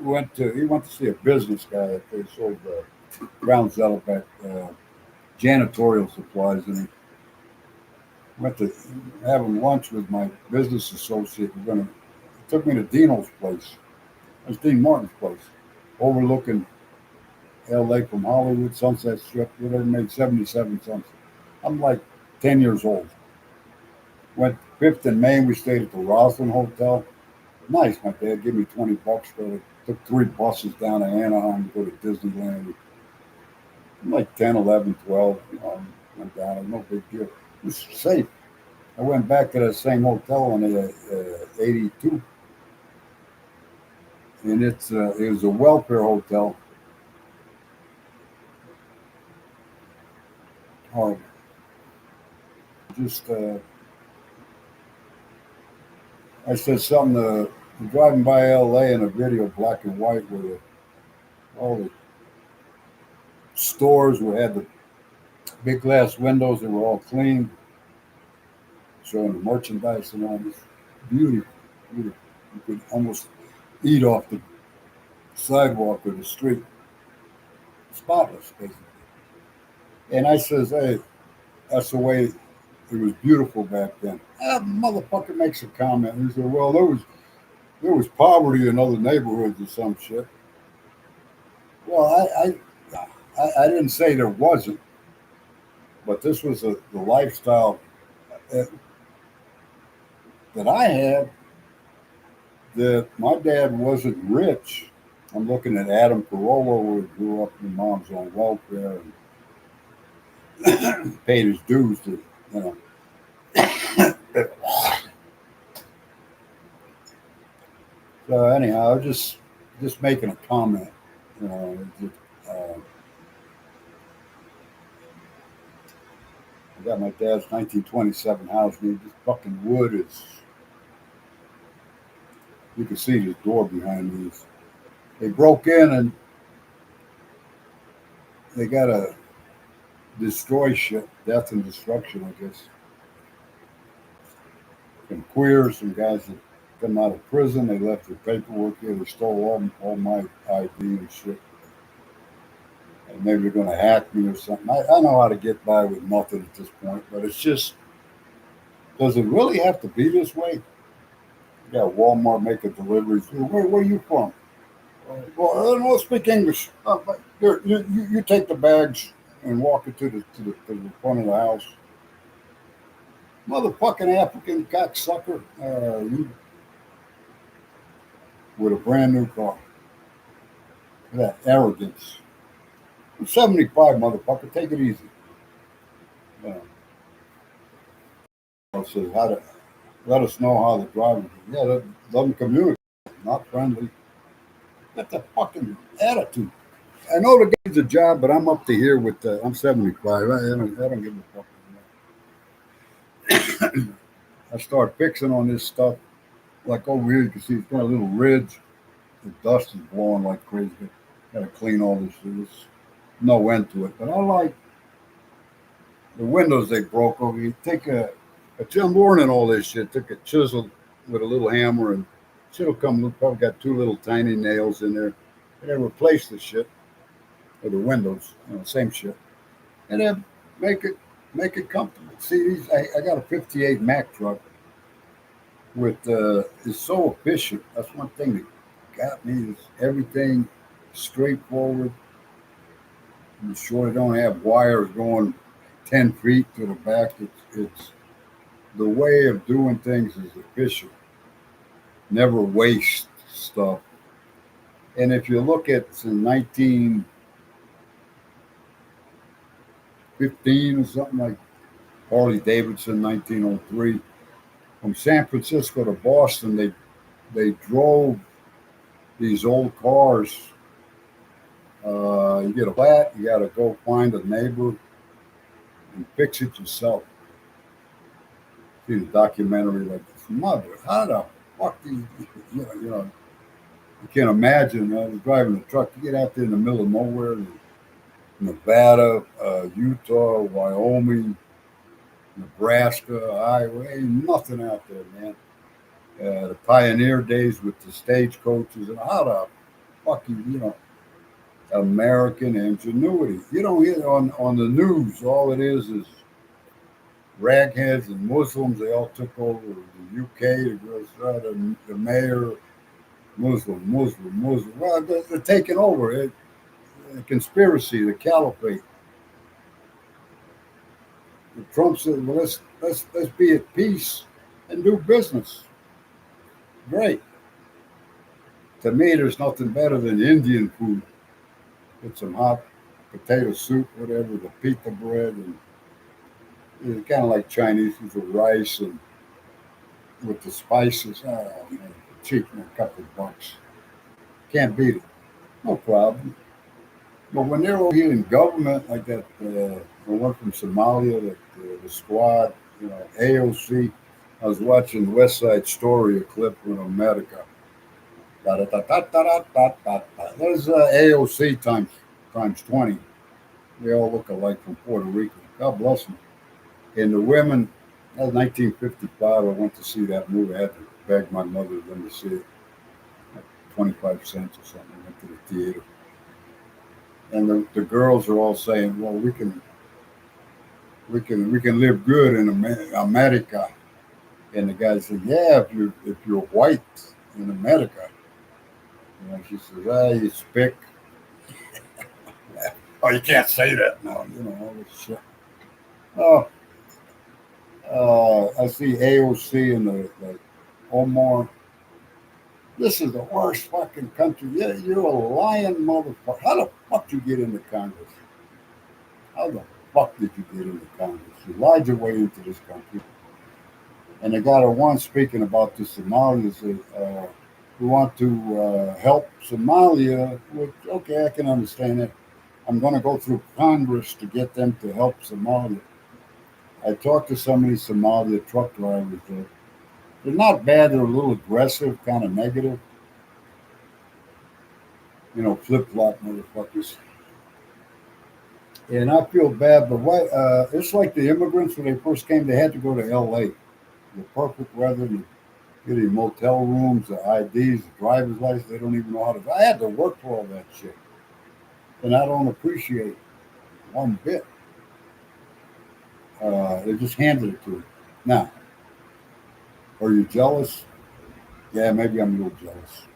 went to see a business guy that they sold Brown Zellerbach janitorial supplies, and he went to having lunch with my business associate. He took me to Dino's place. That's Dean Martin's place, overlooking L.A. from Hollywood, Sunset Strip, whatever, made 77 cents. I'm like 10 years old. Went Fifth and Main. We stayed at the Roslyn Hotel. Nice. My dad gave me $20. Took 3 buses down to Anaheim to go to Disneyland. I'm like 10, 11, 12. Went down. No big deal. It was safe. I went back to that same hotel in 82, and it was a welfare hotel. Horrible. Just I said something driving by L.A. in a video, black and white, with all the stores had the big glass windows that were all clean, showing the merchandise and all this. Beautiful, beautiful. You could almost eat off the sidewalk or the street. Spotless, basically. And I says, hey, that's the way it was beautiful back then. That motherfucker makes a comment. He said, well, there was poverty in other neighborhoods or some shit. Well, I didn't say there wasn't, but this was the lifestyle that I had. That my dad wasn't rich. I'm looking at Adam Carolla, who grew up in mom's on welfare and paid his dues to, you know. So anyhow, I was just making a comment. You know, I got my dad's 1927 house, and this fucking wood is. You can see the door behind me. They broke in and they got to destroy shit, death and destruction, I guess. Some queers, some guys that come out of prison, they left their paperwork here. They stole all my ID and shit. And maybe they're going to hack me or something. I know how to get by with nothing at this point, but it's just, does it really have to be this way? You got Walmart making deliveries. Where are you from? Well, I don't speak English. But here, you take the bags and walk it to the front of the house. Motherfucking African cocksucker. You with a brand new car. That arrogance. I'm 75, motherfucker. Take it easy. Says how to let us know how the driving. Yeah, let them communicate. Not friendly. Got the fucking attitude. I know the guy's a job, but I'm up to here with. I'm 75. I don't give a fuck. I start fixing on this stuff. Like over here, you can see it's got a little ridge. The dust is blowing like crazy. Got to clean all this. There's no end to it. But I like the windows they broke over. You take a Tim Warren and all this shit. Took a chisel with a little hammer and shit'll come loose. Probably got 2 little tiny nails in there. And then replace the shit with the windows. Same shit. And then make it comfortable. See, I got a 58 Mack truck with it's so efficient. That's one thing that got me is everything straightforward. You sure they don't have wires going 10 feet to the back. It's the way of doing things is efficient. Never waste stuff. And if you look at in 1915 or something like Harley Davidson, 1903, from San Francisco to Boston, they drove these old cars. You get a flat, you got to go find a neighbor and fix it yourself. See the documentary like this. Mother, how the fuck do you can't imagine driving a truck. You get out there in the middle of nowhere, Nevada, Utah, Wyoming, Nebraska, Iowa, ain't nothing out there, man. The pioneer days with the stagecoaches and how the fuck American ingenuity. You don't hear on the news. All it is ragheads and Muslims. They all took over the UK. The mayor, Muslim. Well, they're taking over. The conspiracy, the caliphate. Trump said, well, let's be at peace and do business. Great. To me, there's nothing better than Indian food. Get some hot potato soup, whatever, the pita bread, and it's kind of like Chinese with the rice and with the spices. Oh, man, cheap, a couple of bucks. Can't beat it. No problem. But when they're over here in government like that, the one from Somalia, the squad, AOC. I was watching West Side Story, a clip from America. There's AOC times 20. They all look alike from Puerto Rico. God bless them. And the women, that was 1955. I went to see that movie. I had to beg my mother to let me see it. Like 25 cents or something. I went to the theater. And the girls are all saying, well, we can live good in America. And the guy said, yeah, if you're white in America. She says, you speak. Oh, you can't say that now. All this shit. Oh, I see AOC and the Omar. This is the worst fucking country. Yeah, you're a lying motherfucker. How the fuck did you get into Congress? How the fuck did you get into Congress? You lied your way into this country. And they got a one speaking about the Somalis who want to help Somalia. Which, okay, I can understand that. I'm going to go through Congress to get them to help Somalia. I talked to some of these Somalia truck drivers. They're not bad. They're a little aggressive, kind of negative. Flip-flop motherfuckers. And I feel bad, but it's like the immigrants when they first came, they had to go to L.A. The perfect weather, getting motel rooms, the IDs, the driver's license. They don't even know how to. I had to work for all that shit, and I don't appreciate it one bit. They just handed it to me. Now, are you jealous? Yeah, maybe I'm a little jealous.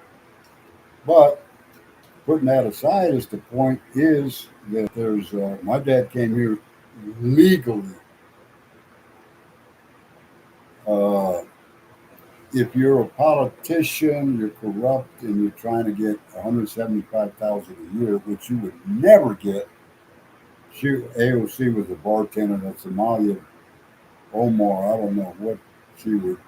But putting that aside, is the point is that there's my dad came here legally. If you're a politician, you're corrupt, and you're trying to get $175,000 a year, which you would never get. AOC was a bartender at Somalia. Omar, I don't know what she would.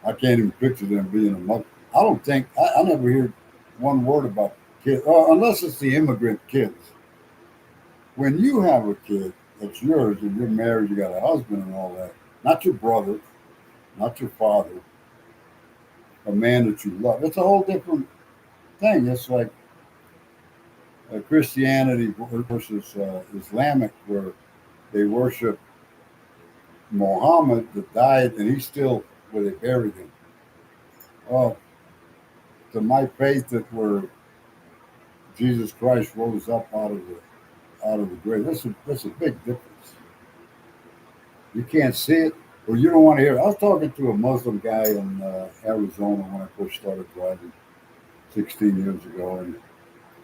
I can't even picture them being a mother. I don't think I never hear one word about kids, unless it's the immigrant kids. When you have a kid that's yours and you're married, you got a husband and all that, not your brother, not your father, a man that you love. It's a whole different thing. It's like Christianity versus Islamic, where they worship Muhammad that died, and he's still where they buried him. Oh, to my faith, that where Jesus Christ rose up out of the grave. That's a big difference. You can't see it, or you don't want to hear it. I was talking to a Muslim guy in Arizona when I first started driving 16 years ago, and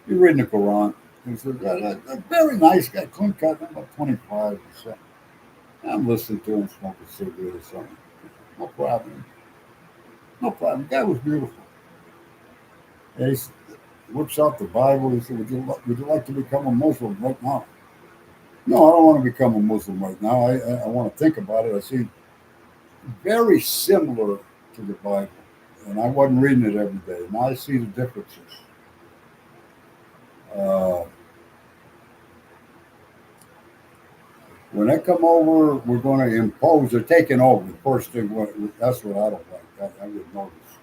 he reading the Quran. He said, a very nice guy, clean cut, about 25 or something. I'm listening to him smoking a cigarette or something. No problem. No problem. The guy was beautiful. And he whips out the Bible. He said, would you like to become a Muslim right now? No, I don't want to become a Muslim right now. I want to think about it. I see very similar to the Bible. And I wasn't reading it every day. Now I see the differences. When they come over, we're going to impose. They're taking over. The first thing, that's what I don't like. I would notice.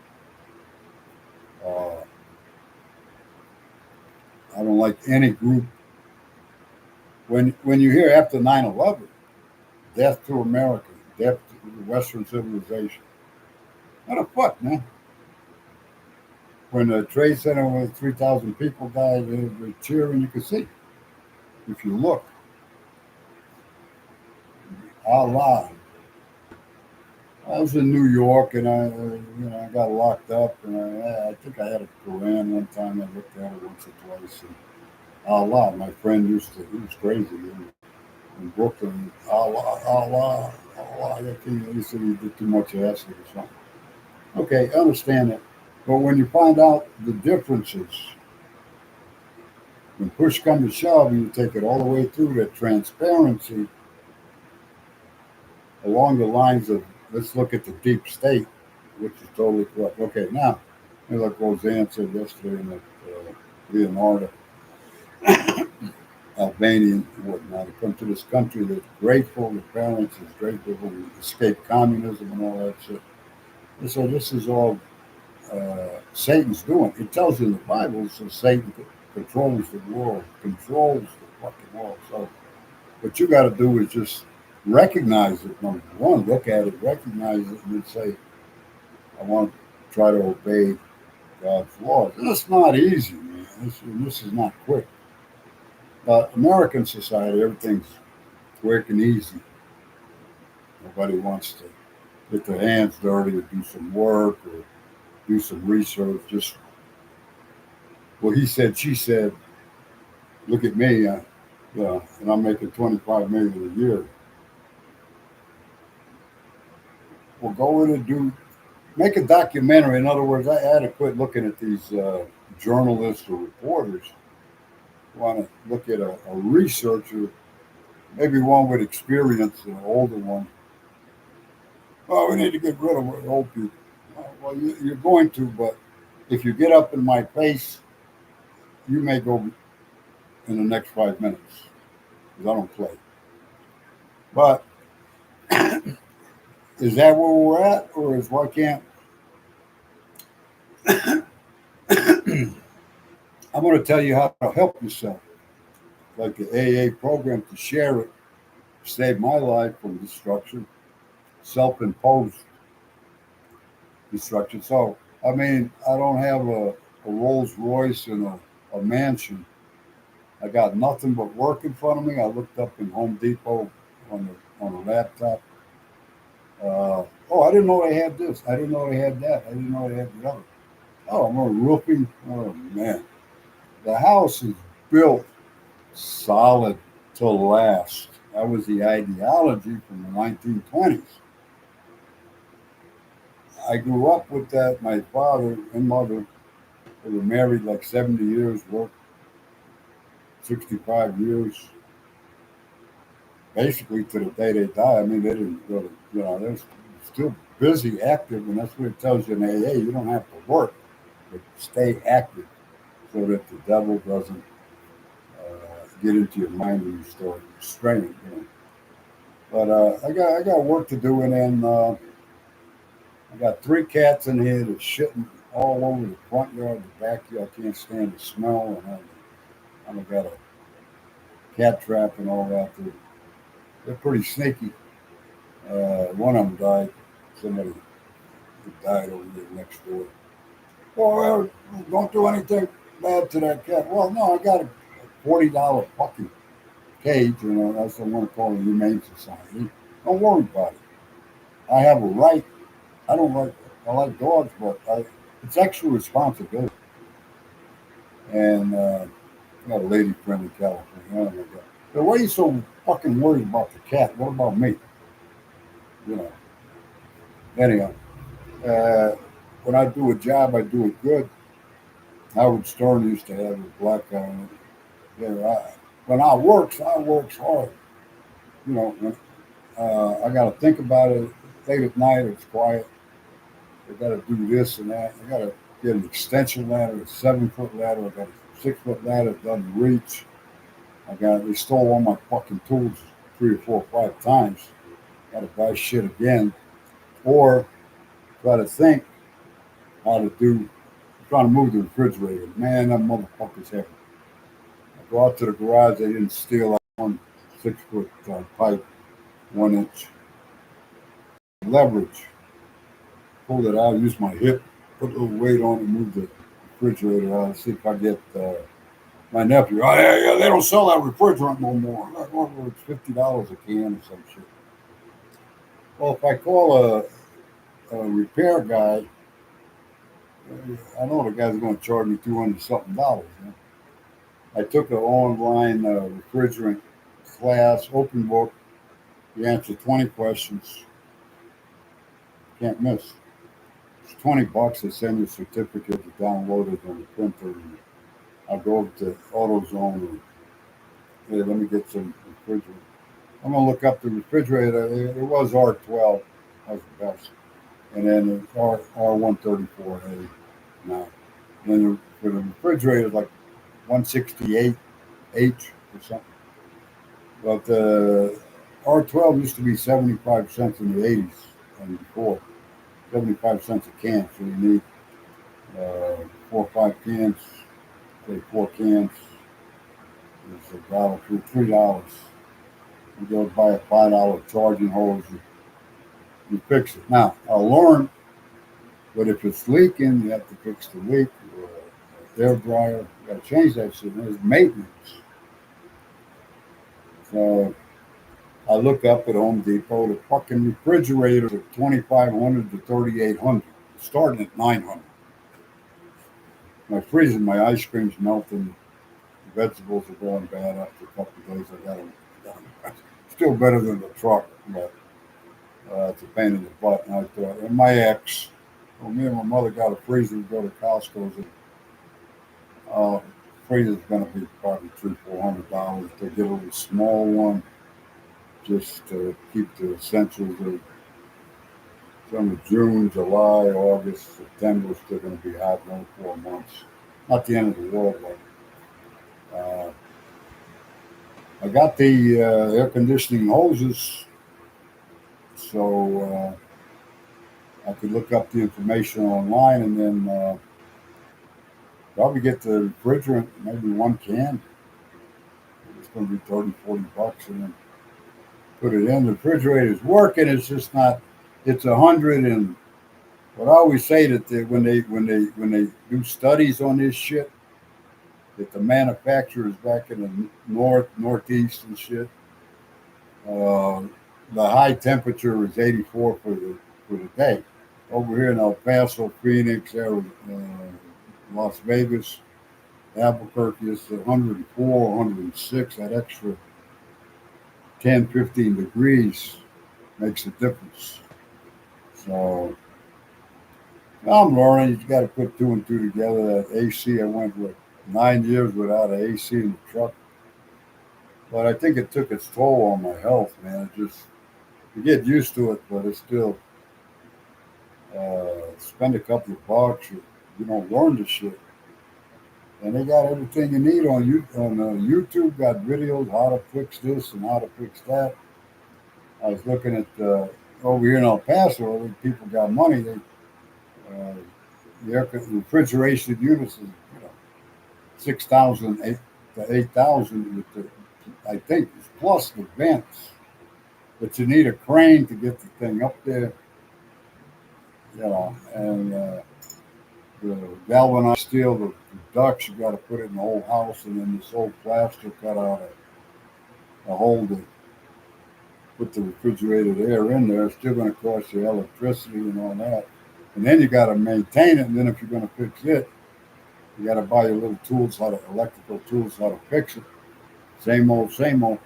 I don't like any group. When you hear after 9/11, death to America, death to Western civilization, What the fuck, man? When the Trade Center with 3,000 people died, they were cheering. You could see if you look. Allah. I was in New York, and I got locked up, and I think I had a Quran one time. I looked at it once or twice, and Allah, my friend he was crazy in Brooklyn. Allah, Allah, Allah. I think he said he did too much acid or something. Okay, I understand that, but when you find out the differences, when push comes to shove, and you take it all the way through that transparency along the lines of let's look at the deep state, which is totally correct. Okay, now, like Roseanne said yesterday in that Leonardo, Albanian and whatnot, to come to this country that's grateful, the parents is grateful, we escaped communism and all that shit. And so this is all Satan's doing. It tells you in the Bible, so Satan controls the world, controls the fucking world. So what you got to do is just recognize it. Number one, look at it, recognize it, and then say, I want to try to obey God's laws. And it's not easy, man. This is not quick. American society, everything's quick and easy. Nobody wants to get their hands dirty or do some work or do some research. Just, well, he said, she said, look at me, and I'm making 25 million a year. Well, go in and make a documentary. In other words, I had to quit looking at these journalists or reporters. I want to look at a researcher, maybe one with experience, an older one. Oh, we need to get rid of old people. Well, you're going to, but if you get up in my face, you may go in the next 5 minutes because I don't play. But is that where we're at, or is why can't I'm going to tell you how to help yourself, like the AA program, to share it, saved my life from destruction, self-imposed destruction. So, I mean, I don't have a Rolls Royce and a mansion. I got nothing but work in front of me. I looked up in Home Depot on a laptop. Oh, I didn't know they had this. I didn't know they had that. I didn't know they had the other. Oh, I'm on roofing. Oh man, the house is built solid to last. That was the ideology from the 1920s. I grew up with that. My father and mother, they were married like 70 years, worked 65 years, basically to the day they die. I mean, they didn't go to, they're still busy, active, and that's what it tells you in AA. You don't have to work, but stay active so that the devil doesn't get into your mind and you start straying. But I got work to do, and then I got 3 cats in here that's shitting all over the front yard, the backyard. I can't stand the smell, and I've got a cat trap and all that. They're pretty sneaky. One of them died. Somebody who died over there next door. Well, don't do anything bad to that cat. Well, no, I got a $40 fucking cage, that's what I want to call the Humane Society. Don't worry about it. I have a right. I don't like. I like dogs, but it's extra responsibility. And I got a lady friend in California. Oh my God. So why are you so fucking worried about the cat? What about me? You know. Anyhow, uh, when I do a job, I do it good. Howard Stern used to have a black guy on it. Yeah, when I works hard. When, I got to think about it late at night. It's quiet. I got to do this and that. I got to get an extension ladder, a 7-foot ladder. I got a 6-foot ladder that doesn't reach. They stole all my fucking tools 3 or 4 or 5 times. Got to buy shit again, or try to think how to do. Trying to move the refrigerator. Man, that motherfucker's heavy. I go out to the garage. They didn't steal one 6-foot pipe, 1 inch leverage. pulled it out, used my hip, put a little weight on it, move the refrigerator out, see if I get my nephew. Oh, yeah, they don't sell that refrigerant no more. It's $50 a can or some shit. Well, if I call a repair guy, I know the guy's going to charge me 200 something dollars. You know? I took an online refrigerant class, open book. You answer 20 questions, can't miss. It's $20. They send you a certificate to download it on the printer. And I go over to AutoZone and hey, let me get some refrigerant. I'm gonna look up the refrigerator. It was R12, that was the best, and then R134A now. And then for the refrigerator, like 168H or something. But the R12 used to be 75 cents in the 80s and before, 75 cents a can. So you need 4 or 5 cans, say 4 cans. It's $3. You go buy a $5 charging hose. You fix it. Now I learned, but if it's leaking, you have to fix the leak. Air dryer, you got to change that shit. There's maintenance. So I look up at Home Depot. The fucking refrigerators are 2,500 to 3,800, starting at 900. My freezing, my ice cream's melting. The vegetables are going bad after a couple of days. I got them. Still better than the truck, but it's a pain in the butt. And I thought, and my ex, well, me and my mother got a freezer. We go to Costco's. And, freezer's going to be probably $300-400 to get a little small one, just to keep the essentials of some of June, July, August, September is still going to be hot, another 4 months. Not the end of the world, but I got the air conditioning hoses, so I could look up the information online and then probably get the refrigerant, maybe 1 can. It's going to be $30-40, and then put it in. The refrigerator's working. It's just not. It's 100 and. But I always say that when they do studies on this shit, that the manufacturers back in the northeast and shit, the high temperature is 84 for the day. Over here in El Paso, Phoenix, Las Vegas, Albuquerque is 104, 106. That extra 10-15 degrees makes a difference. So I'm learning. You got to put two and two together. That AC, I went with 9 years without an AC in the truck. But I think it took its toll on my health, man. It just, you get used to it, but it's still, spend a couple of bucks, you don't learn the shit. And they got everything you need on YouTube, got videos, how to fix this and how to fix that. I was looking at, over here in El Paso, people got money. They, the refrigeration units is 6,000 to 8,000 with the, I think, plus the vents. But you need a crane to get the thing up there, and the galvanized steel, the ducts, you got to put it in the whole house, and then this old plastic cut out a hole to put the refrigerated air in there. It's still going to cost you electricity and all that. And then you got to maintain it, and then if you're going to fix it, you got to buy your little tools, electrical tools, how to fix it. Same old, same old.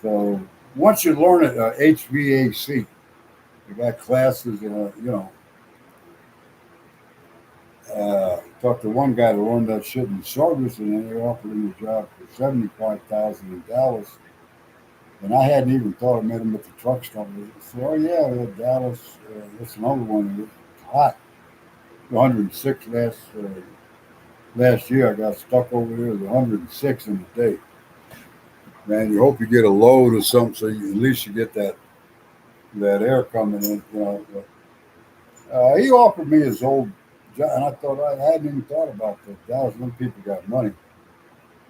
So once you learn it, HVAC, you got classes, talked to one guy that learned that shit in service, and then they offered him a job for $75,000 in Dallas. And I hadn't even thought I met him at the truck stop. So, oh yeah, Dallas, that's another one. It's hot. 106 last year. I got stuck over there. It was 106 in the day. Man, you hope you get a load or something, so at least you get that air coming in. But, he offered me his old job, and I thought I hadn't even thought about that. Dallas, them people got money,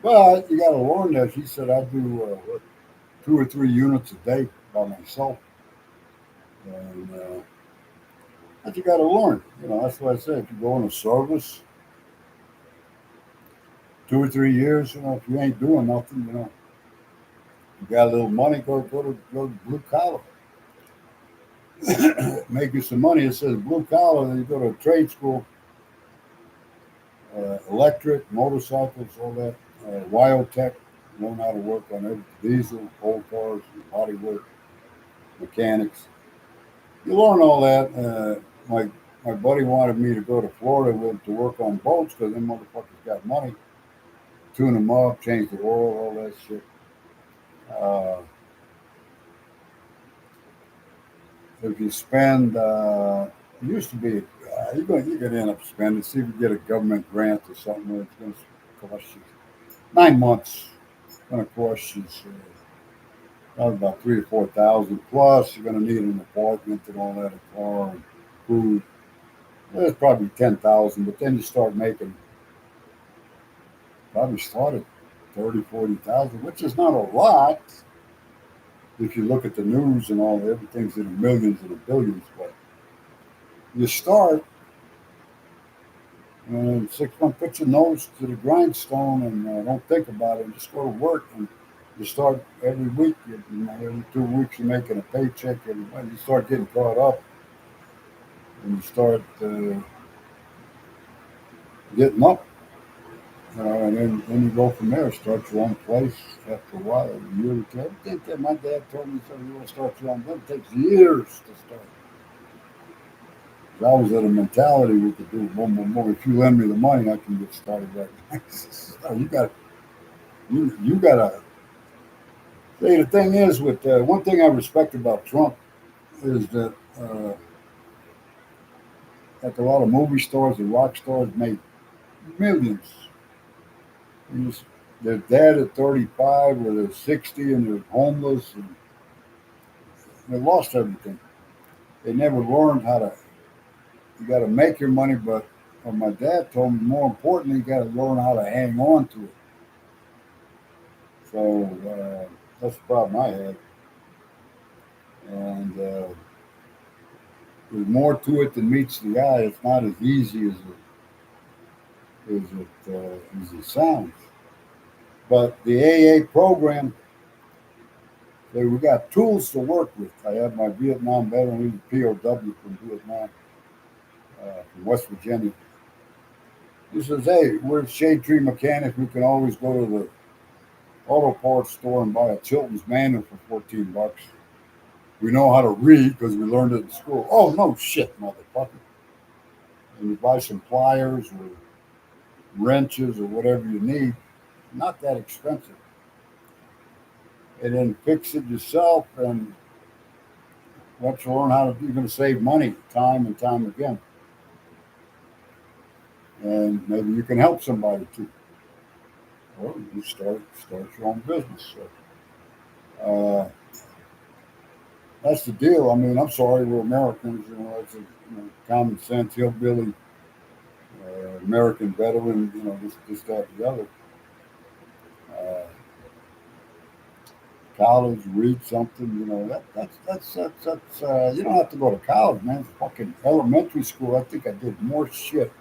but you got to learn that. He said I do 2 or 3 units a day by myself, and But you got to learn. That's what I say. If you go in a service, 2 or 3 years, if you ain't doing nothing, you got a little money, go to blue collar, make you some money. It says blue collar, then you go to a trade school, electric, motorcycles, all that, wild tech, learn how to work on every diesel, old cars, body work, mechanics. You learn all that. My buddy wanted me to go to Florida to work on boats because them motherfuckers got money. Tune them up, change the oil, all that shit. Uh, if you spend, it used to be, you're gonna end up spending. See if you get a government grant or something. It's going to cost you 9 months. It's going to cost you probably about 3 or 4 thousand. Plus, you're going to need an apartment and all that, a car and food. It's probably 10,000. But then you start making, probably started 30, 40,000, which is not a lot if you look at the news and all. Everything's in the millions and the billions. But you start, and 6 months, put your nose to the grindstone and don't think about it. And just go to work and you start every week. Every 2 weeks you're making a paycheck, and you start getting caught up, and you start getting up. And then you go from there. Start your own place after a while. A year or two. Everything that my dad told me, so you want to start your own. It takes years to start. I was at a mentality we could do one more. If you lend me the money, I can get started right now. So you got to. See, the thing is, with one thing I respect about Trump is that, like a lot of movie stars and rock stars, made millions. And their dad at 35 or they're 60 and they're homeless and they lost everything. They never learned how to. You got to make your money, but what my dad told me, more importantly, you got to learn how to hang on to it. So that's the problem I had, and there's more to it than meets the eye. It's not as easy as it sounds. But the AA program, we got tools to work with. I have my Vietnam veteran, he's a POW from Vietnam, from West Virginia. He says, "Hey, we're Shade Tree Mechanics. We can always go to the auto parts store and buy a Chilton's manual for $14. We know how to read because we learned it in school." Oh, no shit, motherfucker. And you buy some pliers or wrenches or whatever you need, not that expensive. And then fix it yourself. And once you learn how to, you're going to save money time and time again. And maybe you can help somebody too. Or you start your own business. So that's the deal. I mean, I'm sorry, we're Americans. It's common sense, hillbilly, American veteran. This, that, and the other. Uh, College, read something. That's you don't have to go to college, man. Fucking elementary school. I think I did more shit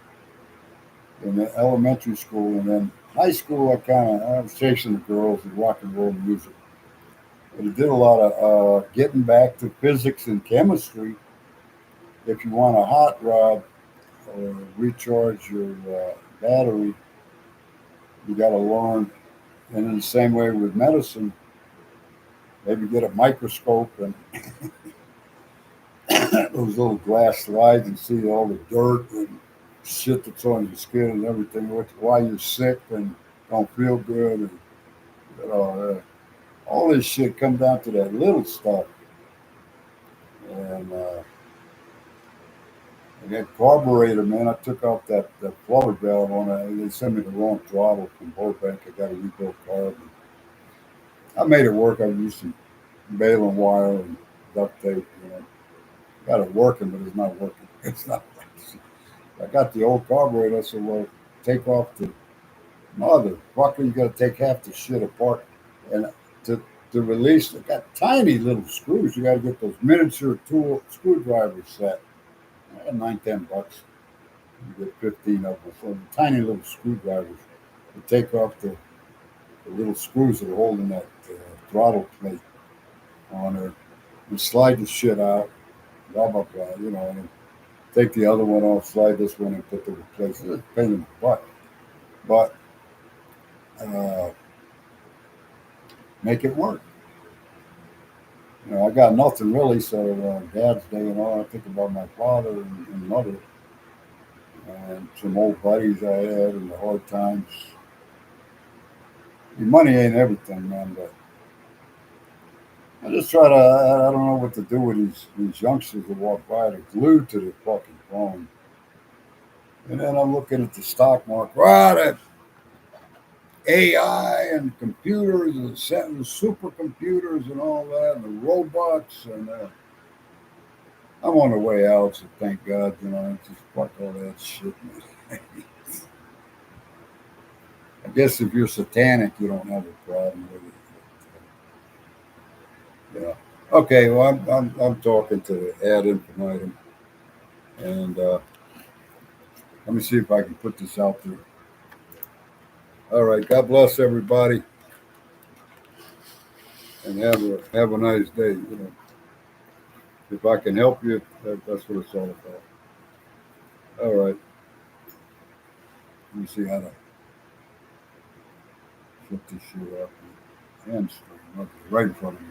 in the elementary school, and then high school. I was chasing the girls and rock and roll music. But I did a lot of getting back to physics and chemistry. If you want a hot rod or recharge your battery, you got to learn. And in the same way with medicine, maybe get a microscope and those little glass slides and see all the dirt and shit that's on your skin and everything, why you're sick and don't feel good. And all this shit comes down to that little stuff. And that carburetor, man, I took off that flutter valve on it. They sent me the wrong throttle from Burbank. I got a rebuilt carb. I made it work. I used some baling wire and duct tape. Got it working, but it's not working. It's not. I got the old carburetor. I said, "Well, take off the motherfucker. You got to take half the shit apart, and to release. It got tiny little screws. You got to get those miniature tool screwdriver set. $9, $10. You get 15 of them. So the tiny little screwdrivers. You take off the little screws that are holding that throttle plate on her and slide the shit out. Blah blah blah. And take the other one off, slide this one, and put the replacement. It's a pain in the butt, but uh, make it work. I got nothing really. So Dad's Day and all, I think about my father and mother and some old buddies I had in the hard times. Money ain't everything, man, but I just try to. I don't know what to do with these youngsters that walk by. They're glued to their fucking phone. And then I'm looking at the stock market. Wow, that AI and computers and sending supercomputers and all that, and the robots. And I'm on the way out, so thank God, just fuck all that shit, man. I guess if you're satanic, you don't have a problem with it. Yeah. Okay, well, I'm talking to ad infinitum, and let me see if I can put this out there. All right, God bless everybody, and have a nice day. If I can help you, that's what it's all about. All right, let me see how to flip this shit up. Hamstring, okay, right in front of me.